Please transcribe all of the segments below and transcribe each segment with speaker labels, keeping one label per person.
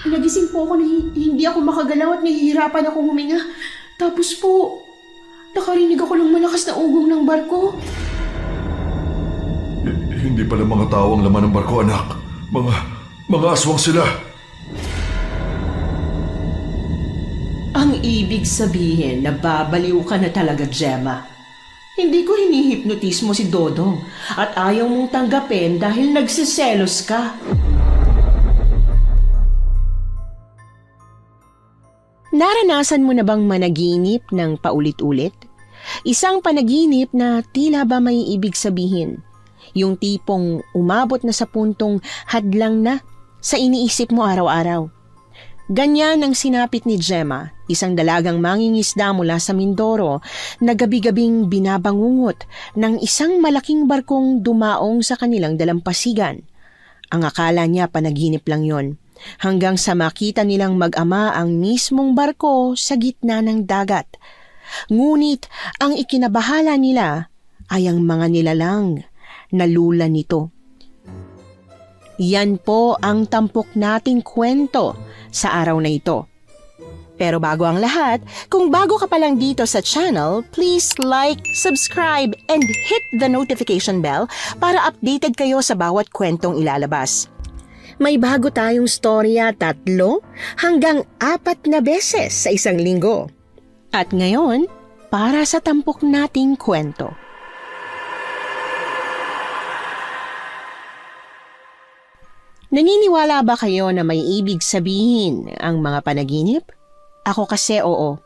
Speaker 1: Nagising po ako na hindi ako makagalaw at nahihirapan akong huminga. Tapos po, nakarinig ako ng malakas na ugong ng barko.
Speaker 2: Hindi pala mga tao ang laman ng barko, anak. Mga aswang sila.
Speaker 1: Ang ibig sabihin na babaliw ka na talaga, Gemma. Hindi ko hinihipnotis mo si Dodong at ayaw mong tanggapin dahil nagsiselos ka.
Speaker 3: Naranasan mo na bang managinip ng paulit-ulit? Isang panaginip na tila ba may ibig sabihin. Yung tipong umabot na sa puntong hadlang na sa iniisip mo araw-araw. Ganyan ang sinapit ni Gemma, isang dalagang mangingisda mula sa Mindoro na gabi-gabing binabangungot ng isang malaking barkong dumaong sa kanilang dalampasigan. Ang akala niya panaginip lang yon, hanggang sa makita nilang mag-ama ang mismong barko sa gitna ng dagat. Ngunit ang ikinabahala nila ay ang mga nilalang na lula nito. Yan po ang tampok nating kwento sa araw na ito. Pero bago ang lahat, kung bago ka pa lang dito sa channel, please like, subscribe, and hit the notification bell para updated kayo sa bawat kwentong ilalabas. May bago tayong storya 3 hanggang 4 na beses sa isang linggo. At ngayon, para sa tampok nating kwento. Naniniwala ba kayo na may ibig sabihin ang mga panaginip? Ako kasi oo.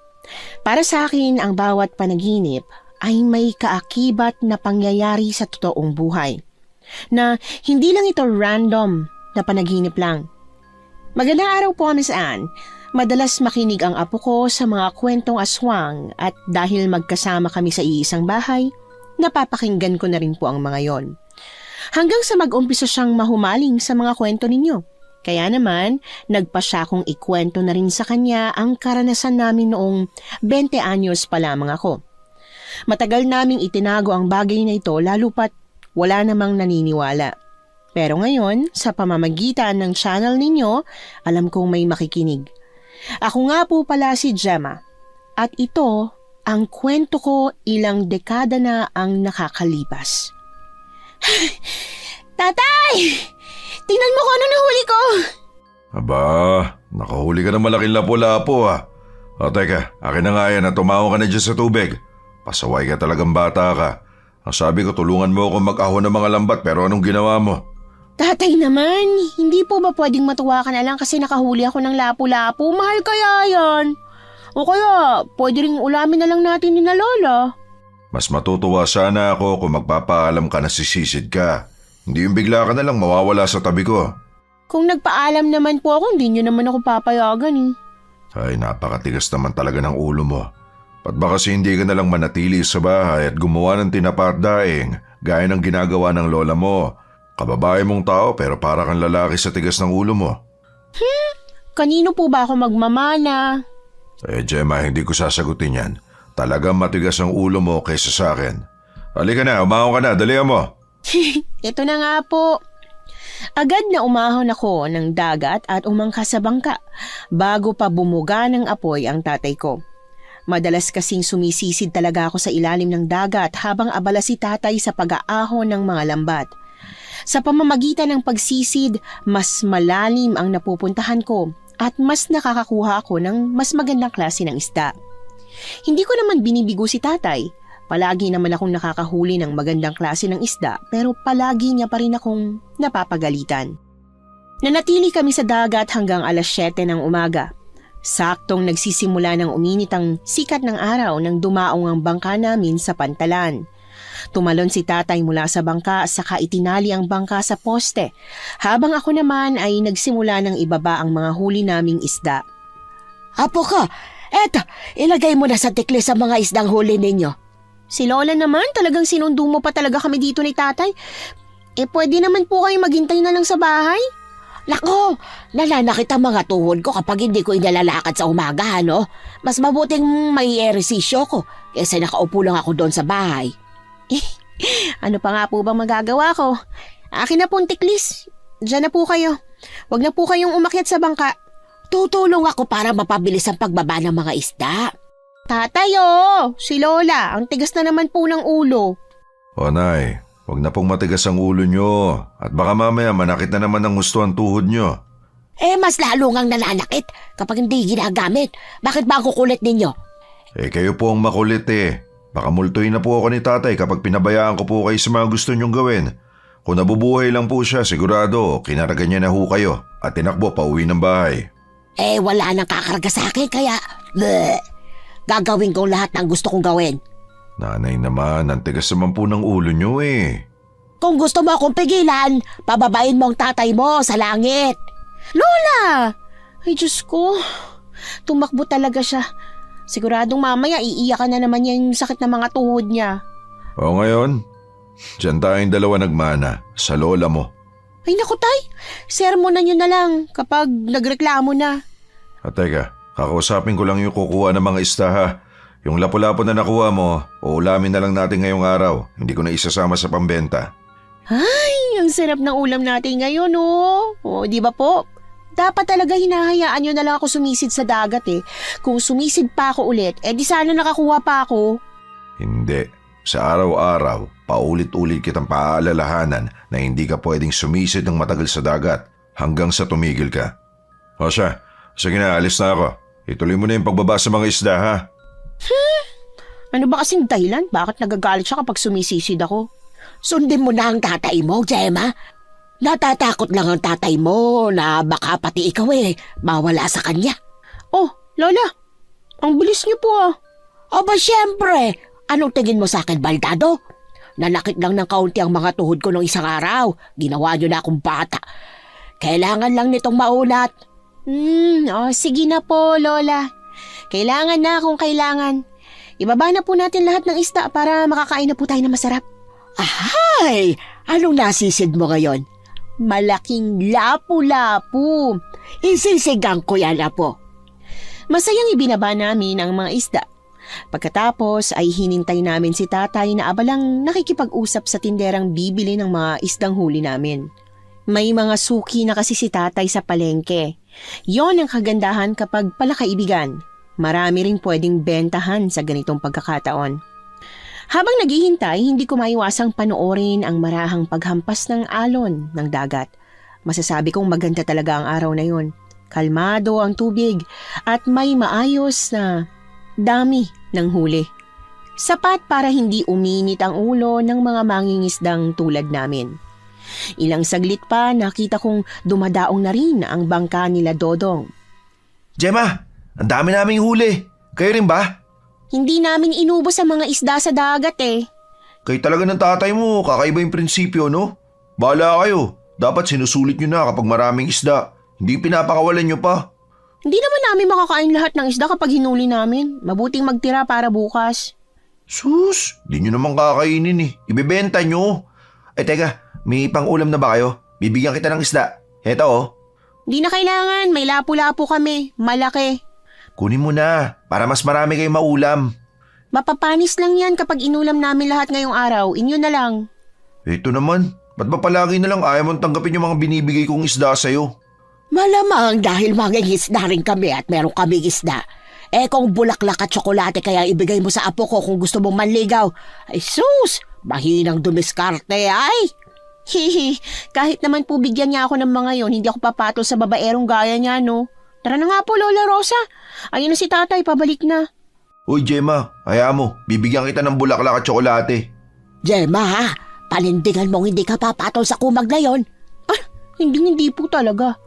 Speaker 3: Para sa akin, ang bawat panaginip ay may kaakibat na pangyayari sa totoong buhay. Na hindi lang ito random na panaginip lang. Magandang araw po, Miss Anne. Madalas makinig ang apo ko sa mga kwentong aswang at dahil magkasama kami sa iisang bahay, napapakinggan ko na rin po ang mga yon. Hanggang sa mag-umpisa siyang mahumaling sa mga kwento ninyo. Kaya naman, nagpa siya kong ikwento na rin sa kanya ang karanasan namin noong 20 anyos pa lamang ako. Matagal naming itinago ang bagay na ito lalo pat wala namang naniniwala. Pero ngayon, sa pamamagitan ng channel ninyo, alam kong may makikinig. Ako nga po pala si Gemma. At ito, ang kwento ko ilang dekada na ang nakakalipas. Tatay! Tingnan mo kung ano nahuli ko!
Speaker 2: Aba, nakahuli ka ng malaking lapo-lapo ah. O teka, akin na nga yan at tumawa ka na dyan sa tubig. Pasaway ka talagang bata ka. Ang sabi ko tulungan mo ako mag-ahon ng mga lambat pero anong ginawa mo?
Speaker 3: Tatay naman, hindi po ba pwedeng matuwa ka na lang kasi nakahuli ako ng lapu-lapu? Mahal kaya yan? O kaya, pwede ring ulamin na lang natin ni na Lola.
Speaker 2: Mas matutuwa sana ako kung magpapaalam ka na sisisid ka. Hindi yung bigla ka na lang mawawala sa tabi ko.
Speaker 3: Kung nagpaalam naman po ako, hindi nyo naman ako papayagan eh.
Speaker 2: Ay, napakatigas naman talaga ng ulo mo. Ba't ba kasi hindi ka na lang manatili sa bahay at gumawa ng tinapa at daing gaya ng ginagawa ng lola mo? Kababae mong tao pero para kang lalaki sa tigas ng ulo mo.
Speaker 3: Kanino po ba ako magmamana?
Speaker 2: Gemma, hindi ko sasagutin yan. Talagang matigas ang ulo mo kaysa sa akin. Halika na, umahon ka na, dalihan mo.
Speaker 3: Ito na nga po. Agad na umahon ako ng dagat at umangkas sa bangka bago pa bumuga ng apoy ang tatay ko. Madalas kasing sumisisid talaga ako sa ilalim ng dagat habang abala si tatay sa pag-aahon ng mga lambat. Sa pamamagitan ng pagsisid, mas malalim ang napupuntahan ko at mas nakakakuha ako ng mas magandang klase ng isda. Hindi ko naman binibigo si tatay. Palagi naman akong nakakahuli ng magandang klase ng isda pero palagi niya pa rin akong napapagalitan. Nanatili kami sa dagat hanggang 7:00 ng umaga. Saktong nagsisimula ng uminit ang sikat ng araw nang dumaong ang bangka namin sa pantalan. Tumalon si tatay mula sa bangka saka itinali ang bangka sa poste habang ako naman ay nagsimula ng ibaba ang mga huli naming isda.
Speaker 4: Apo ko, eto, ilagay mo na sa tiklis ang mga isdang huli ninyo.
Speaker 3: Si Lola naman, talagang sinundo mo pa talaga kami dito ni tatay. Pwede naman po kayo maghintay na lang sa bahay?
Speaker 4: Nako, nananakit ang mga tuhod ko kapag hindi ko inalalakad sa umaga, no? Mas mabuting may ehersisyo ko kaysa nakaupo lang ako doon sa bahay.
Speaker 3: Ano pa nga po bang magagawa ko? Akin na pong tiklis. Diyan na po kayo. Huwag na po kayong umakyat sa bangka.
Speaker 4: Tutulong ako para mapabilis ang pagbaba ng mga isda.
Speaker 3: Tatay, si Lola, ang tigas na naman po ng ulo.
Speaker 2: O Nay, huwag na pong matigas ang ulo nyo at baka mamaya manakit na naman ang gusto ang tuhod nyo.
Speaker 4: Mas lalo ngang nananakit kapag hindi ginagamit. Bakit ba ang kukulit ninyo?
Speaker 2: Kayo po ang makulit eh. Baka multuin na po ako ni tatay kapag pinabayaan ko po kayo sa mga gusto nyong gawin. Kung nabubuhay lang po siya, sigurado kinaragan niya na ho kayo at tinakbo pa uwi ng bahay.
Speaker 4: Wala nang kakarga sa akin kaya... Bleh. Gagawin ko lahat ng gusto kong gawin.
Speaker 2: Nanay naman, ang tigas naman po ng ulo nyo eh.
Speaker 4: Kung gusto mo akong pigilan, pababain mo ang tatay mo sa langit.
Speaker 3: Lola! Ay, Diyos ko. Tumakbo talaga siya. Siguradong mamaya iiyakan na naman niya yung sakit ng mga tuhod niya.
Speaker 2: O ngayon, dyan tayong dalawa nagmana sa lola mo.
Speaker 3: Ay, naku tay. Sermonan niyo na lang kapag nagreklamo na.
Speaker 2: At teka, kakausapin ko lang yung kukuha ng mga isda ha. Yung lapu-lapu na nakuha mo, uulamin na lang natin ngayong araw. Hindi ko na isasama sa pambenta.
Speaker 3: Ay, ang sarap ng ulam natin ngayon, oh. O, di ba po? Dapat talaga hinahayaan nyo na lang ako sumisid sa dagat eh. Kung sumisid pa ako ulit, di sana nakakuha pa ako.
Speaker 2: Hindi. Sa araw-araw, paulit-ulit kitang paaalalahanan na hindi ka pwedeng sumisid ng matagal sa dagat hanggang sa tumigil ka. O siya, sige na, alis na ako. Ituloy mo na yung pagbaba sa mga isda ha.
Speaker 3: Ano ba kasing dahilan? Bakit nagagalit siya kapag sumisisid ako?
Speaker 4: Sundin mo na ang tatay mo, Gemma. Natatakot lang ang tatay mo na baka pati ikaw mawala sa kanya.
Speaker 3: Oh, Lola, ang bilis niyo po ah.
Speaker 4: Aba syempre, anong tingin mo sa akin, Baldado? Nanakit lang ng kaunti ang mga tuhod ko nung isang araw. Ginawa niyo na akong bata. Kailangan lang nitong maulat.
Speaker 3: Sige na po, Lola. Kailangan na kung kailangan. Ibaba na po natin lahat ng isda para makakain na po tayo na masarap.
Speaker 4: Ahay! Anong nasisid mo ngayon?
Speaker 3: Malaking lapu-lapu.
Speaker 4: Isisigang ko yan, Apo.
Speaker 3: Masayang ibinaba namin ang mga isda. Pagkatapos ay hinintay namin si tatay na abalang nakikipag-usap sa tinderang bibili ng mga isdang huli namin. May mga suki na kasi si tatay sa palengke. Yon ang kagandahan kapag palakaibigan. Marami ring pwedeng bentahan sa ganitong pagkakataon. Habang naghihintay, hindi ko maiwasang panoorin ang marahang paghampas ng alon ng dagat. Masasabi kong maganda talaga ang araw na yon. Kalmado ang tubig at may maayos na dami ng huli. Sapat para hindi uminit ang ulo ng mga mangingisdang tulad namin. Ilang saglit pa nakita kong dumadaong na rin ang bangka nila Dodong.
Speaker 2: Gemma, ang dami naming huli. Kayo rin ba?
Speaker 3: Hindi namin inubos ang mga isda sa dagat eh.
Speaker 2: Kayo talaga ng tatay mo, kakaiba yung prinsipyo, no? Bahala kayo. Dapat sinusulit nyo na kapag maraming isda. Hindi pinapakawalan nyo pa.
Speaker 3: Hindi naman namin makakain lahat ng isda kapag hinuli namin. Mabuting magtira para bukas.
Speaker 2: Sus, di nyo naman kakainin eh. Ibebenta nyo. Teka, may pang-ulam na ba kayo? Bibigyan kita ng isda. Heto oh.
Speaker 3: Hindi na kailangan, may lapu-lapu kami. Malaki.
Speaker 2: Kunin mo na, para mas marami kayong maulam.
Speaker 3: Mapapanis lang yan kapag inulam namin lahat ngayong araw. Inyo na lang.
Speaker 2: Ito naman, ba't ba palagi na lang ayaw mong tanggapin yung mga binibigay kong isda sa'yo?
Speaker 4: Malamang dahil mangingisda rin kami at meron kaming isda. Kung bulaklak at tsokolate kaya ibigay mo sa apo ko kung gusto mong manligaw. Ay sus, mahinang dumiskarte ay.
Speaker 3: Hihi, kahit naman po bigyan niya ako ng mga yon, hindi ako papatol sa babaerong gaya niya, no? Tara na nga po, Lola Rosa. Ayun na si tatay, pabalik na.
Speaker 2: Uy Gemma, hayaan mo, bibigyan kita ng bulaklak at tsokolate.
Speaker 4: Gemma, panindigan mong hindi ka papatol sa kumag na yon.
Speaker 3: Hindi po talaga.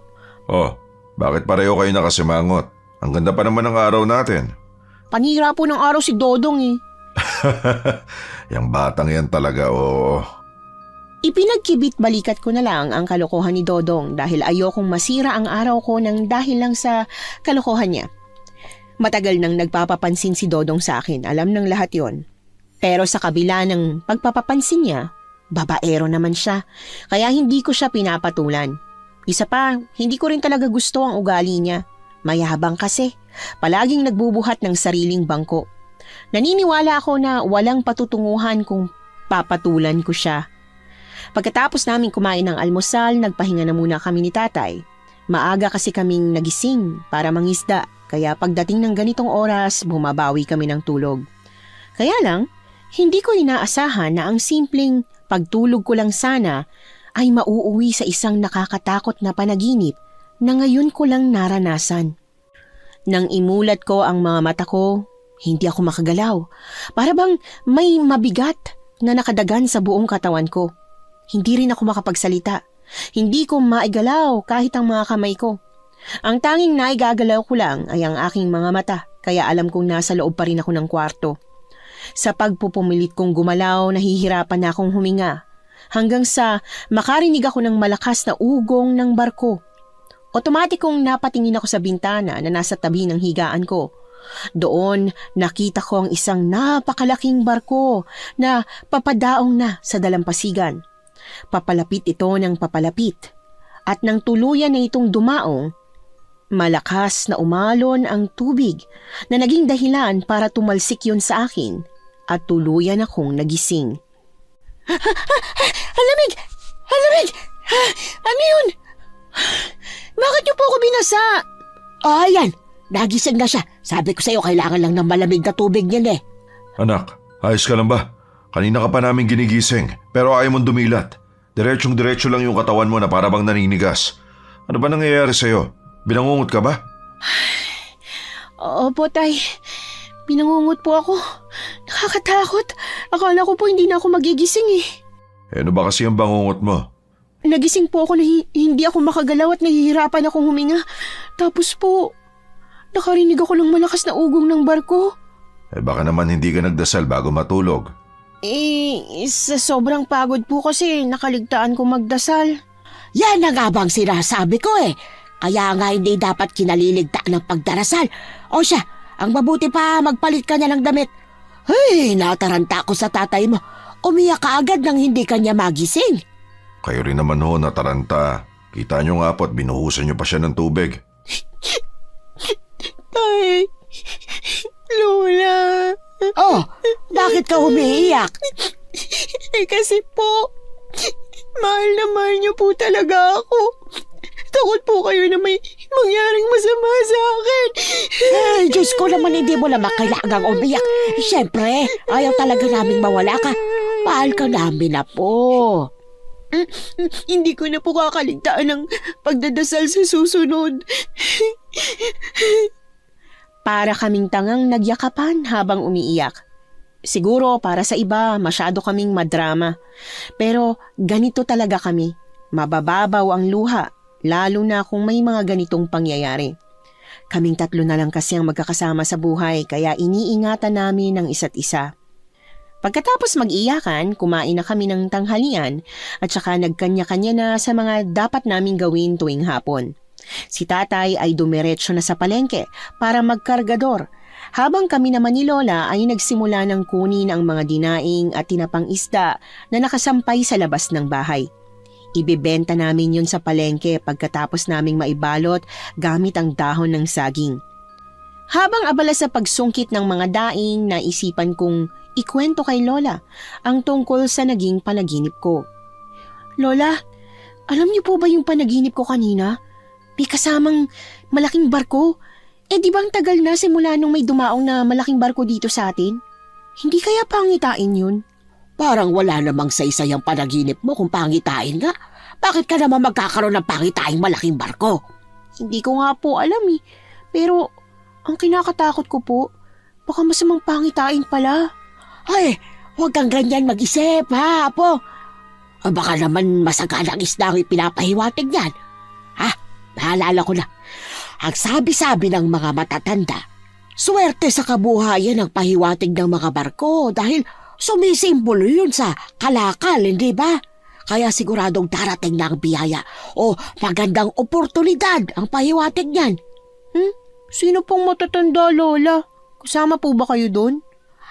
Speaker 2: Oh, bakit pareho kayo nakasimangot? Ang ganda pa naman ng araw natin.
Speaker 3: Panira po ng araw si Dodong eh.
Speaker 2: Yang batang yan talaga, oo.
Speaker 3: Ipinagkibit balikat ko na lang ang kalokohan ni Dodong dahil ayokong masira ang araw ko nang dahil lang sa kalokohan niya. Matagal nang nagpapapansin si Dodong sa akin, alam ng lahat yon. Pero sa kabila ng pagpapapansin niya, babaero naman siya, kaya hindi ko siya pinapatulan. Isa pa, hindi ko rin talaga gusto ang ugali niya. Mayabang kasi, palaging nagbubuhat ng sariling bangko. Naniniwala ako na walang patutunguhan kung papatulan ko siya. Pagkatapos namin kumain ng almusal, nagpahinga na muna kami ni tatay. Maaga kasi kaming nagising para mangisda, kaya pagdating ng ganitong oras, bumabawi kami ng tulog. Kaya lang, hindi ko inaasahan na ang simpleng pagtulog ko lang sana ay mauuwi sa isang nakakatakot na panaginip na ngayon ko lang naranasan. Nang imulat ko ang mga mata ko, hindi ako makagalaw. Para bang may mabigat na nakadagan sa buong katawan ko. Hindi rin ako makapagsalita. Hindi ko maigalaw kahit ang mga kamay ko. Ang tanging naigagalaw ko lang ay ang aking mga mata, kaya alam kong nasa loob pa rin ako ng kwarto. Sa pagpupumilit kong gumalaw, nahihirapan na akong huminga. Hanggang sa makarinig ako ng malakas na ugong ng barko. Otomatikong napatingin ako sa bintana na nasa tabi ng higaan ko. Doon nakita ko ang isang napakalaking barko na papadaong na sa dalampasigan. Papalapit ito ng papalapit. At nang tuluyan na itong dumaong, malakas na umalon ang tubig na naging dahilan para tumalsik yun sa akin at tuluyan akong nagising. Alamig! Alamig! Ano yun? Bakit niyo po ako binasa?
Speaker 4: Ayan, nagising na siya. Sabi ko sa'yo, kailangan lang ng malamig na tubig niyan eh.
Speaker 2: Anak, ayos ka lang ba? Kanina ka pa namin ginigising, pero ayaw mong dumilat. Diretsyong-diretso lang yung katawan mo na para bang naninigas. Ano ba nangyayari sa'yo? Binangungot ka ba?
Speaker 3: Opo, tay. Binangungot po ako. Nakakatakot. Akala ko po hindi na ako magigising eh.
Speaker 2: Ano ba kasi ang bangungot mo?
Speaker 3: Nagising po ako na hindi ako makagalaw at nahihirapan akong huminga. Tapos po, nakarinig ako ng malakas na ugong ng barko.
Speaker 2: Baka naman hindi ka nagdasal bago matulog.
Speaker 3: Sa sobrang pagod po kasi nakaligtaan ko magdasal.
Speaker 4: Yan na nga bang sinasabi ko eh. Kaya nga hindi dapat kinaliligtaan ng pagdarasal. O siya, ang mabuti pa magpalit ka na ng damit. Hey, nataranta ko sa tatay mo. Umiyak ka agad nang hindi kanya magising.
Speaker 2: Kayo rin naman ho nataranta. Kita nyo nga po at binuhusan nyo pa siya ng tubig.
Speaker 3: Tay, Lola.
Speaker 4: Oh, bakit ka umiiyak?
Speaker 3: Kasi po, mahal na mahal niyo po talaga ako. Takot po kayo na may mangyaring masama sa akin.
Speaker 4: Ay, Diyos ko naman, hindi mo naman kailangang umiyak. Siyempre, ayaw talaga naming mawala ka. Mahal ka namin na po.
Speaker 3: Hindi ko na po kakaligtaan ng pagdadasal sa susunod. Para kaming tangang nagyakapan habang umiiyak. Siguro para sa iba masyado kaming madrama. Pero ganito talaga kami. Mabababaw ang luha, lalo na kung may mga ganitong pangyayari. Kaming tatlo na lang kasi ang magkakasama sa buhay, kaya iniingatan namin ang isa't isa. Pagkatapos mag-iyakan, kumain na kami ng tanghalian at saka nagkanya-kanya na sa mga dapat naming gawin tuwing hapon. Si tatay ay dumiretso na sa palengke para magkargador, habang kami naman ni Lola ay nagsimula ng kunin ang mga dinaing at tinapang isda na nakasampay sa labas ng bahay. Ibebenta namin yun sa palengke pagkatapos naming maibalot gamit ang dahon ng saging. Habang abala sa pagsungkit ng mga daing, naisipan kong ikwento kay Lola ang tungkol sa naging panaginip ko. Lola, alam niyo po ba yung panaginip ko kanina? May kasamang malaking barko. Di ba ang tagal na simula nung may dumaong na malaking barko dito sa atin? Hindi kaya pangitain yun?
Speaker 4: Parang wala namang saysay ang panaginip mo kung pangitain nga. Bakit ka naman magkakaroon ng pangitaing malaking barko?
Speaker 3: Hindi ko nga po alam eh. Pero ang kinakatakot ko po, baka masamang pangitain pala.
Speaker 4: Ay, huwag kang ganyan mag-isip ha, Apo. Baka naman masagalang isda ang ipinapahiwatig yan. Naalala ko na. Ang sabi-sabi ng mga matatanda, swerte sa kabuhayan ang pahiwatig ng mga barko dahil sumisimbolo yun sa kalakal, hindi ba? Kaya siguradong darating na ang biyaya o magandang oportunidad ang pahiwatig niyan.
Speaker 3: Sino pong matatanda, Lola? Kasama po ba kayo doon?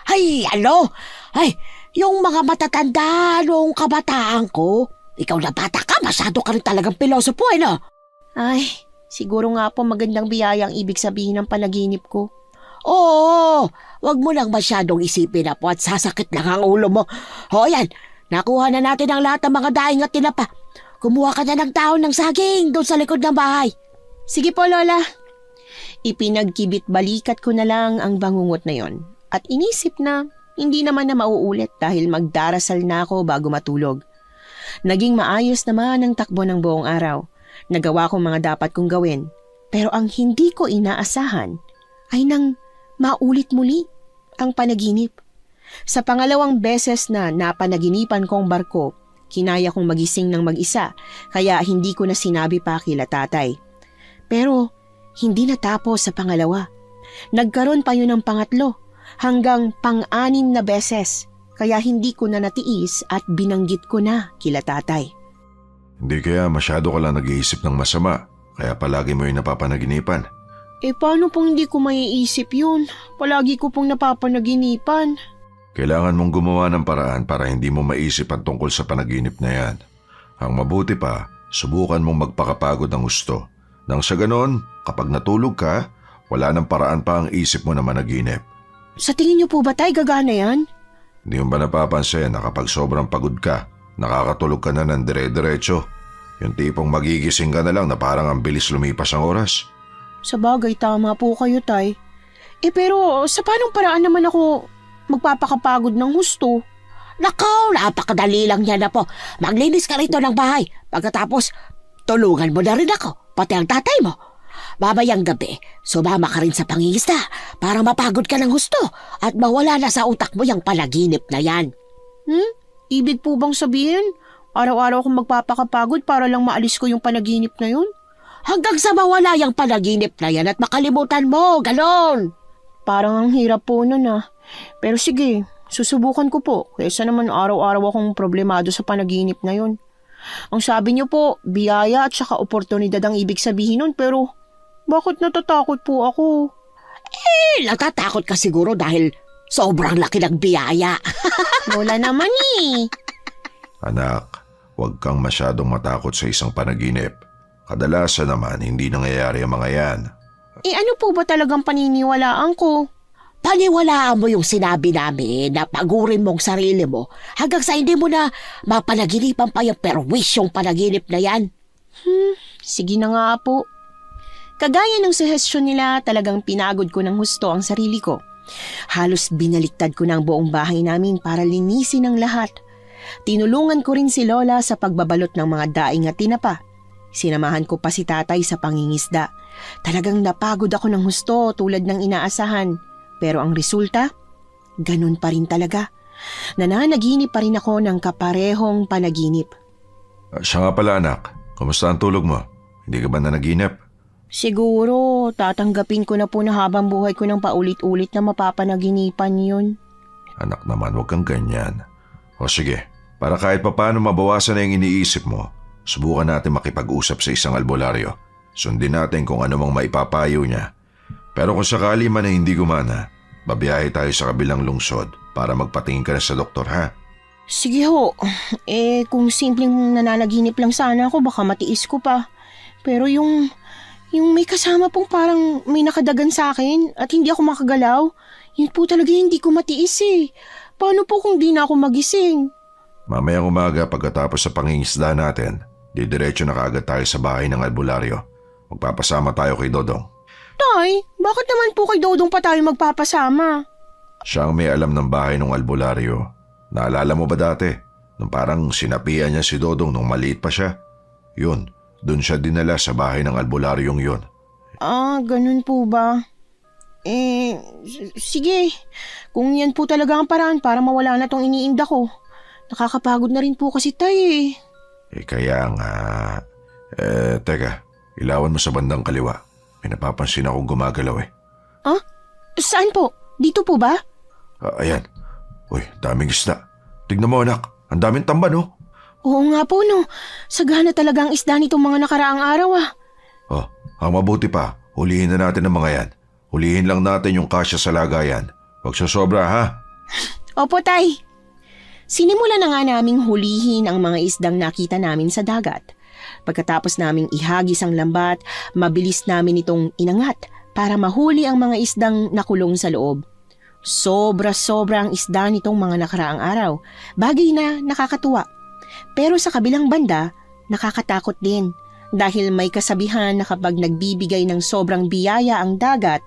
Speaker 4: Ay, ano? Ay, yung mga matatanda noong kabataan ko. Ikaw na bata ka, masyado ka rin talagang pilosopo, no?
Speaker 3: Ay, siguro nga po magandang biyaya ang ibig sabihin ng panaginip ko.
Speaker 4: Oo, wag mo lang masyadong isipin na po at sasakit lang ang ulo mo. O yan, nakuha na natin ang lahat ng mga daing at tinapa. Kumuha ka na ng dahon ng saging doon sa likod ng bahay.
Speaker 3: Sige po, Lola. Ipinagkibit balikat ko na lang ang bangungot na yon at inisip na hindi naman na mauulit dahil magdarasal na ako bago matulog. Naging maayos naman ang takbo ng buong araw. Nagawa ko mga dapat kong gawin. Pero ang hindi ko inaasahan ay nang maulit muli ang panaginip. Sa pangalawang beses na napanaginipan kong barko, kinaya kong magising ng mag-isa kaya hindi ko na sinabi pa kila tatay. Pero hindi natapos sa pangalawa. Nagkaroon pa yun ng pangatlo hanggang pang-anim na beses kaya hindi ko na natiis at binanggit ko na kila tatay.
Speaker 2: Hindi kaya masyado ka lang nag-iisip ng masama, kaya palagi mo yung napapanaginipan.
Speaker 3: Paano pong hindi ko maiisip yun? Palagi ko pong napapanaginipan.
Speaker 2: Kailangan mong gumawa ng paraan para hindi mo maisip ang tungkol sa panaginip na yan. Ang mabuti pa, subukan mong magpakapagod ng gusto. Nang sa ganon, kapag natulog ka, wala nang paraan pa ang isip mo na managinip.
Speaker 3: Sa tingin niyo po ba tay gagana yan?
Speaker 2: Hindi mo ba napapansin na kapag sobrang pagod ka, nakakatulog ka na ng dire-diretso? Yung tipong magigising ka na lang na parang ang bilis lumipas ang oras.
Speaker 3: Sa bagay, tama po kayo tay. Pero sa paanong paraan naman ako magpapakapagod ng husto?
Speaker 4: Nakaw, napakadali lang yan na po. Maglinis ka rito ng bahay. Pagkatapos, tulungan mo na rin ako, pati ang tatay mo. Mamayang gabi, sumama ka rin sa pangingisda para mapagod ka ng husto at mawala na sa utak mo yung panaginip na yan.
Speaker 3: Ibig po bang sabihin, araw-araw akong magpapakapagod para lang maalis ko yung panaginip na yun?
Speaker 4: Hanggang sa mawala yung panaginip na yan at makalimutan mo, ganon.
Speaker 3: Parang ang hirap po nun ah. Pero sige, susubukan ko po kaysa naman araw-araw akong problemado sa panaginip na yun. Ang sabi niyo po, biyaya at saka oportunidad ang ibig sabihin nun pero bakit natatakot po ako?
Speaker 4: Natatakot ka siguro dahil sobrang laki ng biyaya.
Speaker 3: Wala naman eh.
Speaker 2: Anak, huwag kang masyadong matakot sa isang panaginip. Kadalasan naman hindi nangyayari ang mga yan.
Speaker 3: Ano po ba talagang paniniwalaan ko?
Speaker 4: Paniwalaan mo yung sinabi namin na pagurin mong sarili mo hanggang sa hindi mo na mapanaginipan pa yung perwisyong panaginip na yan.
Speaker 3: Sige na nga po. Kagaya ng suhestyon nila, talagang pinagod ko ng husto ang sarili ko. Halos binaliktad ko ng buong bahay namin para linisin ang lahat. Tinulungan ko rin si Lola sa pagbabalot ng mga daing at tinapa. Sinamahan ko pa si tatay sa pangingisda. Talagang napagod ako ng husto tulad ng inaasahan. Pero ang resulta, ganun pa rin talaga. Nananaginip pa rin ako ng kaparehong panaginip.
Speaker 2: Siya nga pala anak, kumusta ang tulog mo? Hindi ka ba nanaginip?
Speaker 3: Siguro, tatanggapin ko na po na habang buhay ko ng paulit-ulit na mapapanaginipan yun.
Speaker 2: Anak naman, huwag kang ganyan. O sige, para kahit papaano mabawasan na yung iniisip mo, subukan natin makipag-usap sa isang albularyo. Sundin natin kung ano mang maipapayo niya. Pero kung sakali man na hindi gumana, babiyahe tayo sa kabilang lungsod para magpatingin ka na sa doktor, ha?
Speaker 3: Sige ho. Kung simpleng nananaginip lang sana ako, baka matiis ko pa. Pero yung may kasama pong parang may nakadagan sa akin at hindi ako makagalaw, yun po talaga hindi ko matiis eh. Paano po kung di na ako magising?
Speaker 2: Mamayang umaga pagkatapos sa pangingisda natin, didiretso na kaagad tayo sa bahay ng albularyo. Magpapasama tayo kay Dodong.
Speaker 3: Tay, bakit naman po kay Dodong pa tayo magpapasama?
Speaker 2: Siya ang may alam ng bahay ng albularyo. Naalala mo ba dati? Nung parang sinapian niya si Dodong nung maliit pa siya. Yun, dun siya dinala sa bahay ng albularyong yun.
Speaker 3: Ganun po ba? Sige. Kung yan po talaga ang paraan para mawala na tong iniinda ko. Nakakapagod na rin po kasi tayo eh.
Speaker 2: Kaya nga... teka, ilawan mo sa bandang kaliwa. May napapansin akong gumagalaw eh.
Speaker 3: Saan po? Dito po ba?
Speaker 2: Ayan. Uy, daming isda. Tignan mo anak, ang daming tamban oh.
Speaker 3: Oo nga po no. Sagana talaga ang isda nitong mga nakaraang araw ah.
Speaker 2: Ang mabuti pa, hulihin na natin ang mga yan. Hulihin lang natin yung kasya sa lagayan. Huwag sosobra ha.
Speaker 3: Opo tay. Sinimula na nga naming hulihin ang mga isdang nakita namin sa dagat. Pagkatapos naming ihagis ang lambat, mabilis namin itong inangat para mahuli ang mga isdang nakulong sa loob. Sobra-sobra ang isda nitong mga nakaraang araw, bagay na nakakatuwa. Pero sa kabilang banda, nakakatakot din Dahil may kasabihan na kapag nagbibigay ng sobrang biyaya ang dagat,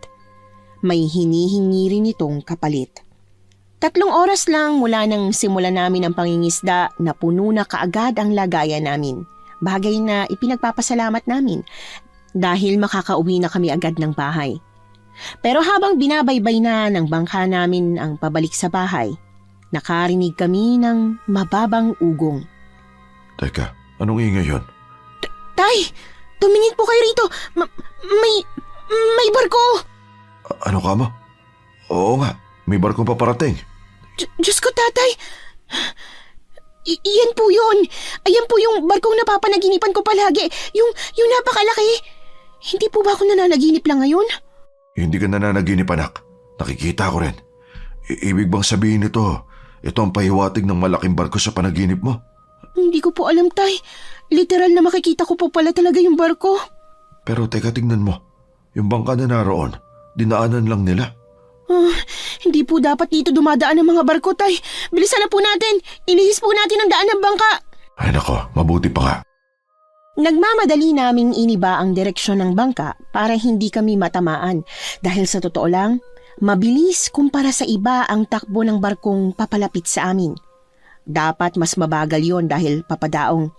Speaker 3: may hinihingi rin itong kapalit. 3 oras lang mula nang simula namin ang pangingisda na puno na kaagad ang lagayan namin. Bagay na ipinagpapasalamat namin dahil makakauwi na kami agad ng bahay. Pero habang binabaybay na ng bangka namin ang pabalik sa bahay, nakarinig kami ng mababang ugong.
Speaker 2: Teka, anong ingay yun?
Speaker 3: Tay! Tumingin po kayo rito! May barko!
Speaker 2: Ano ka mo? Oo nga, may barkong paparating.
Speaker 3: Diyos ko, tatay! Iyan po yun! Ayan po yung barkong napapanaginipan ko palagi. Yung napakalaki. Hindi po ba ako nananaginip lang ngayon?
Speaker 2: Hindi ka nananaginip, anak. Nakikita ko rin. Ibig bang sabihin ito ang pahiwatig ng malaking barko sa panaginip mo?
Speaker 3: Hindi ko po alam, tay. Literal na makikita ko po pala talaga yung barko.
Speaker 2: Pero teka, tingnan mo. Yung bangka na naroon, dinaanan lang nila.
Speaker 3: Hindi po dapat dito dumadaan ang mga barko, tay. Bilisan na po natin. Ilihis po natin ang daan ng bangka.
Speaker 2: Ay nako, mabuti pa nga.
Speaker 3: Nagmamadali naming iniba ang direksyon ng bangka para hindi kami matamaan. Dahil sa totoo lang, mabilis kumpara sa iba ang takbo ng barkong papalapit sa amin. Dapat mas mabagal yon dahil papadaong.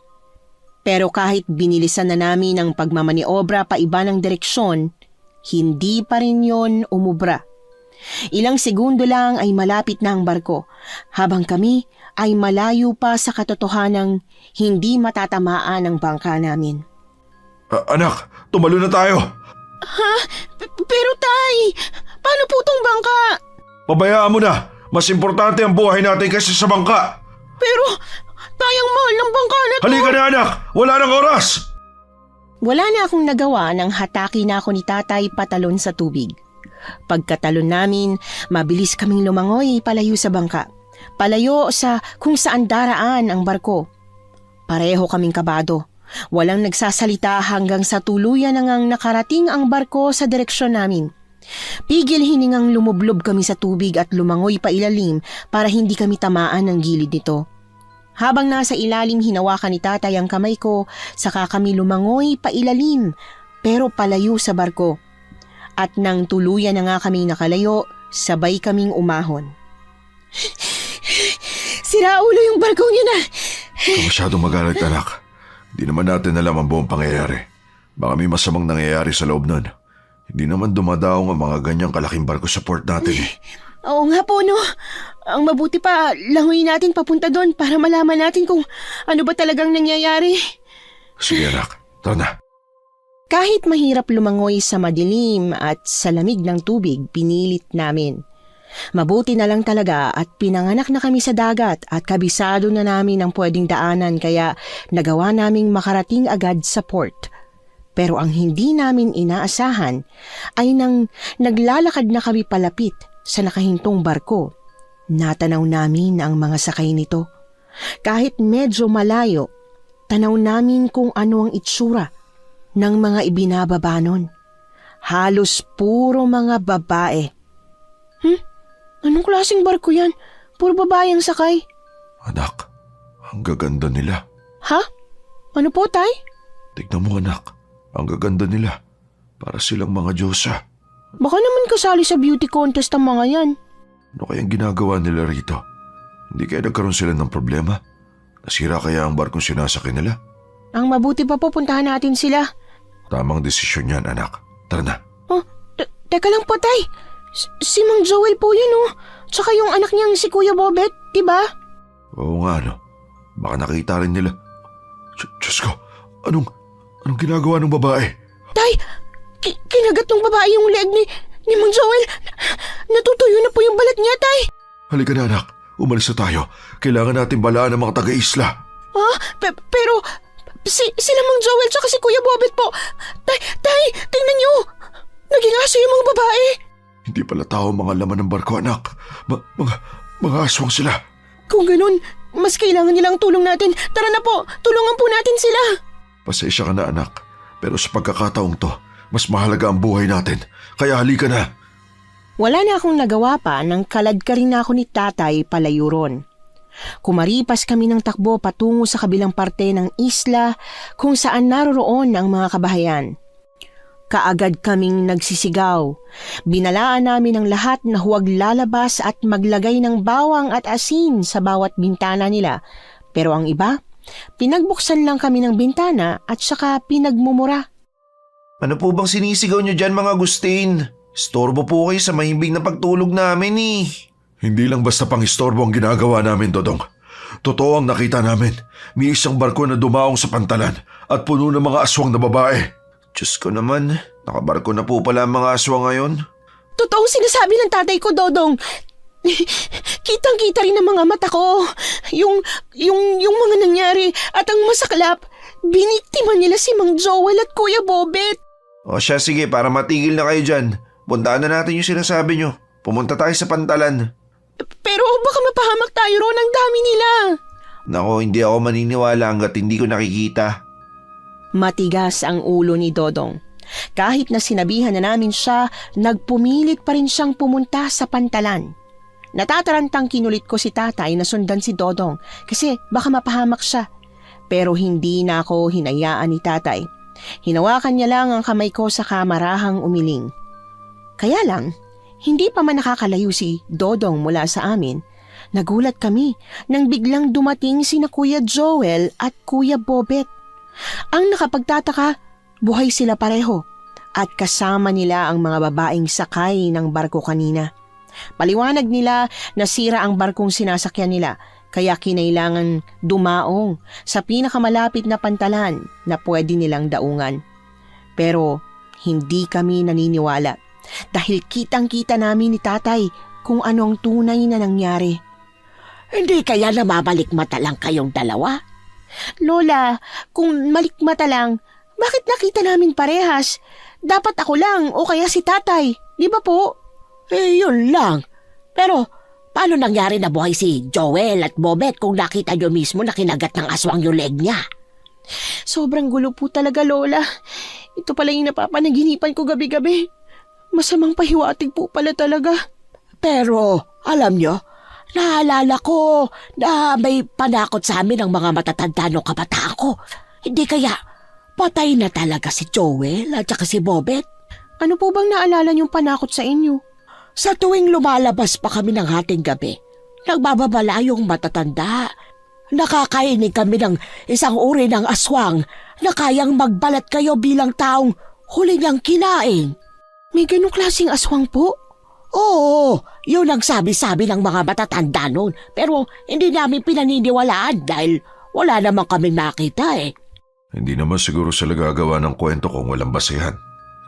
Speaker 3: Pero kahit binilisan na namin ang pagmamaniobra pa iba ng direksyon, hindi pa rin yon umubra. Ilang segundo lang ay malapit na ang barko, habang kami ay malayo pa sa katotohanang hindi matatamaan ang bangka namin.
Speaker 2: Anak, tumalo na tayo.
Speaker 3: Ha? Pero tay, paano po tong bangka?
Speaker 2: Pabayaan mo na. Mas importante ang buhay natin kaysa sa bangka.
Speaker 3: Pero tayang mahal ng bangka na to.
Speaker 2: Halika na, anak. Wala nang oras.
Speaker 3: Wala na akong nagawa nang hataki na ako ni tatay patalon sa tubig. Pagkatalon namin, mabilis kaming lumangoy palayo sa bangka. Palayo sa kung saan daraan ang barko. Pareho kaming kabado. Walang nagsasalita hanggang sa tuluyan na ngang nakarating ang barko sa direksyon namin. Pigil hiningang lumublob kami sa tubig at lumangoy pa ilalim para hindi kami tamaan ng gilid nito. Habang nasa ilalim hinawakan ni tatay ang kamay ko, saka kami lumangoy pa ilalim pero palayo sa barko. At nang tuluyan na nga kaming nakalayo, sabay kaming umahon. Sira ulo yung barkong yun ah!
Speaker 2: Kung masyadong magalit, anak. Hindi naman natin alam ang buong pangyayari. Baka may masamang nangyayari sa loob nun. Hindi naman dumadaong ang mga ganyang kalaking barko sa port natin eh.
Speaker 3: Oo nga po, no. Ang mabuti pa, langoy natin papunta doon para malaman natin kung ano ba talagang nangyayari.
Speaker 2: Sige, anak. Tara na.
Speaker 3: Kahit mahirap lumangoy sa madilim at sa lamig ng tubig, pinilit namin. Mabuti na lang talaga at pinanganak na kami sa dagat at kabisado na namin ang pwedeng daanan kaya nagawa naming makarating agad sa port. Pero ang hindi namin inaasahan ay nang naglalakad na kami palapit sa nakahintong barko, natanaw namin ang mga sakay nito. Kahit medyo malayo, tanaw namin kung ano ang itsura ng mga ibinababa nun. Halos puro mga babae. Anong klaseng barko yan? Puro babae ang sakay.
Speaker 2: Anak, ang gaganda nila.
Speaker 3: Ha? Ano po, tay?
Speaker 2: Tignan mo, anak. Ang gaganda nila. Para silang mga diyosa.
Speaker 3: Baka naman kasali sa beauty contest ang mga yan.
Speaker 2: Ano kayang ginagawa nila rito? Hindi kaya nagkaroon sila ng problema? Nasira kaya ang barkong sinasakay nila?
Speaker 3: Ang mabuti pa po, puntahan natin sila.
Speaker 2: Tamang desisyon yan, anak. Tara na.
Speaker 3: Oh, teka lang po, tay. Si Mang Joel po yun, oh. Tsaka yung anak niyang si Kuya Bobet, diba?
Speaker 2: Oo nga, no. Baka nakita rin nila. Diyos ko, anong ginagawa ng babae?
Speaker 3: Tay, kinagat ng babae yung leg ni Mang Joel. Natutuyo na po yung balat niya, tay.
Speaker 2: Halika na, anak. Umalis na tayo. Kailangan natin balaan ang mga taga-isla.
Speaker 3: Pero sila Mang Joel tsaka si Kuya Bobet po. Tay, tingnan niyo. Naging aso yung mga babae.
Speaker 2: Hindi pala tao mga laman ng barko, anak. Mga aswang sila.
Speaker 3: Kung ganun, mas kailangan nilang tulong natin. Tara na po, tulungan po natin sila.
Speaker 2: Pasensya ka na, anak. Pero sa pagkakataong to, mas mahalaga ang buhay natin. Kaya halika na.
Speaker 3: Wala na akong nagawa pa nang kalad ka rin ako ni tatay palayo ron. Kumaripas kami ng takbo patungo sa kabilang parte ng isla kung saan naroroon ang mga kabahayan. Kaagad kaming nagsisigaw. Binalaan namin ang lahat na huwag lalabas at maglagay ng bawang at asin sa bawat bintana nila. Pero ang iba, pinagbuksan lang kami ng bintana at saka pinagmumura.
Speaker 2: Ano po bang sinisigaw nyo dyan mga Agustin? Istorbo po kayo sa mahimbing na pagtulog namin eh. Hindi lang basta pang istorbo ang ginagawa namin, Dodong. Totoo ang nakita namin. May isang barko na dumaong sa pantalan at puno ng mga aswang na babae. Diyos ko naman, nakabarko na po pala ang mga aswang ngayon.
Speaker 3: Totoong sinasabi ng tatay ko, Dodong. Kitang-kita rin ng mga mata ko. Yung mga nangyari at ang masaklap, biniktima nila si Mang Joel at Kuya Bobet.
Speaker 2: O siya, sige, para matigil na kayo dyan. Puntaan na natin yung sinasabi nyo. Pumunta tayo sa pantalan.
Speaker 3: Pero baka mapahamak tayo ron, ang dami nila.
Speaker 2: Nako, hindi ako maniniwala hanggat hindi ko nakikita.
Speaker 3: Matigas ang ulo ni Dodong. Kahit na sinabihan na namin siya, nagpumilit pa rin siyang pumunta sa pantalan. Natatarantang kinulit ko si tatay na sundan si Dodong kasi baka mapahamak siya. Pero hindi na ako hinayaan ni tatay. Hinawakan niya lang ang kamay ko sa kamarahang umiling. Kaya lang, hindi pa man nakakalayo si Dodong mula sa amin, nagulat kami nang biglang dumating sina Kuya Joel at Kuya Bobet. Ang nakapagtataka, buhay sila pareho at kasama nila ang mga babaeng sakay ng barko kanina. Paliwanag nila na sira ang barkong sinasakyan nila kaya kinailangan dumaong sa pinakamalapit na pantalan na pwede nilang daungan. Pero hindi kami naniniwala dahil kitang-kita namin ni tatay kung ano ang tunay na nangyari.
Speaker 4: Hindi kaya namamalikmata lang kayong dalawa?
Speaker 3: Lola, kung malikmata lang, bakit nakita namin parehas? Dapat ako lang o kaya si tatay, di ba po?
Speaker 4: Yun lang. Pero paano nangyari na buhay si Joel at Bobet kung nakita nyo mismo na kinagat ng aswang yung leg niya?
Speaker 3: Sobrang gulo po talaga, Lola. Ito pala yung napapanaginipan ko gabi-gabi. Masamang pahiwatig po pala talaga.
Speaker 4: Pero alam nyo, naalala ko na may panakot sa amin ng mga matatanda nung kabataan ko. Hindi kaya patay na talaga si Joel at saka si Bobet?
Speaker 3: Ano po bang naalala niyong panakot sa inyo?
Speaker 4: Sa tuwing lumalabas pa kami ng hating gabi, nagbababala yung matatanda. Nakakainig kami ng isang uri ng aswang na kayang magbalat kayo bilang taong huli niyang kinain.
Speaker 3: May ganong klaseng aswang po?
Speaker 4: Oo, yun ang sabi-sabi ng mga matatanda noon. Pero hindi namin pinaniniwalaan dahil wala naman kaming nakita eh.
Speaker 2: Hindi naman siguro sila gagawa ng kwento kung walang basehan.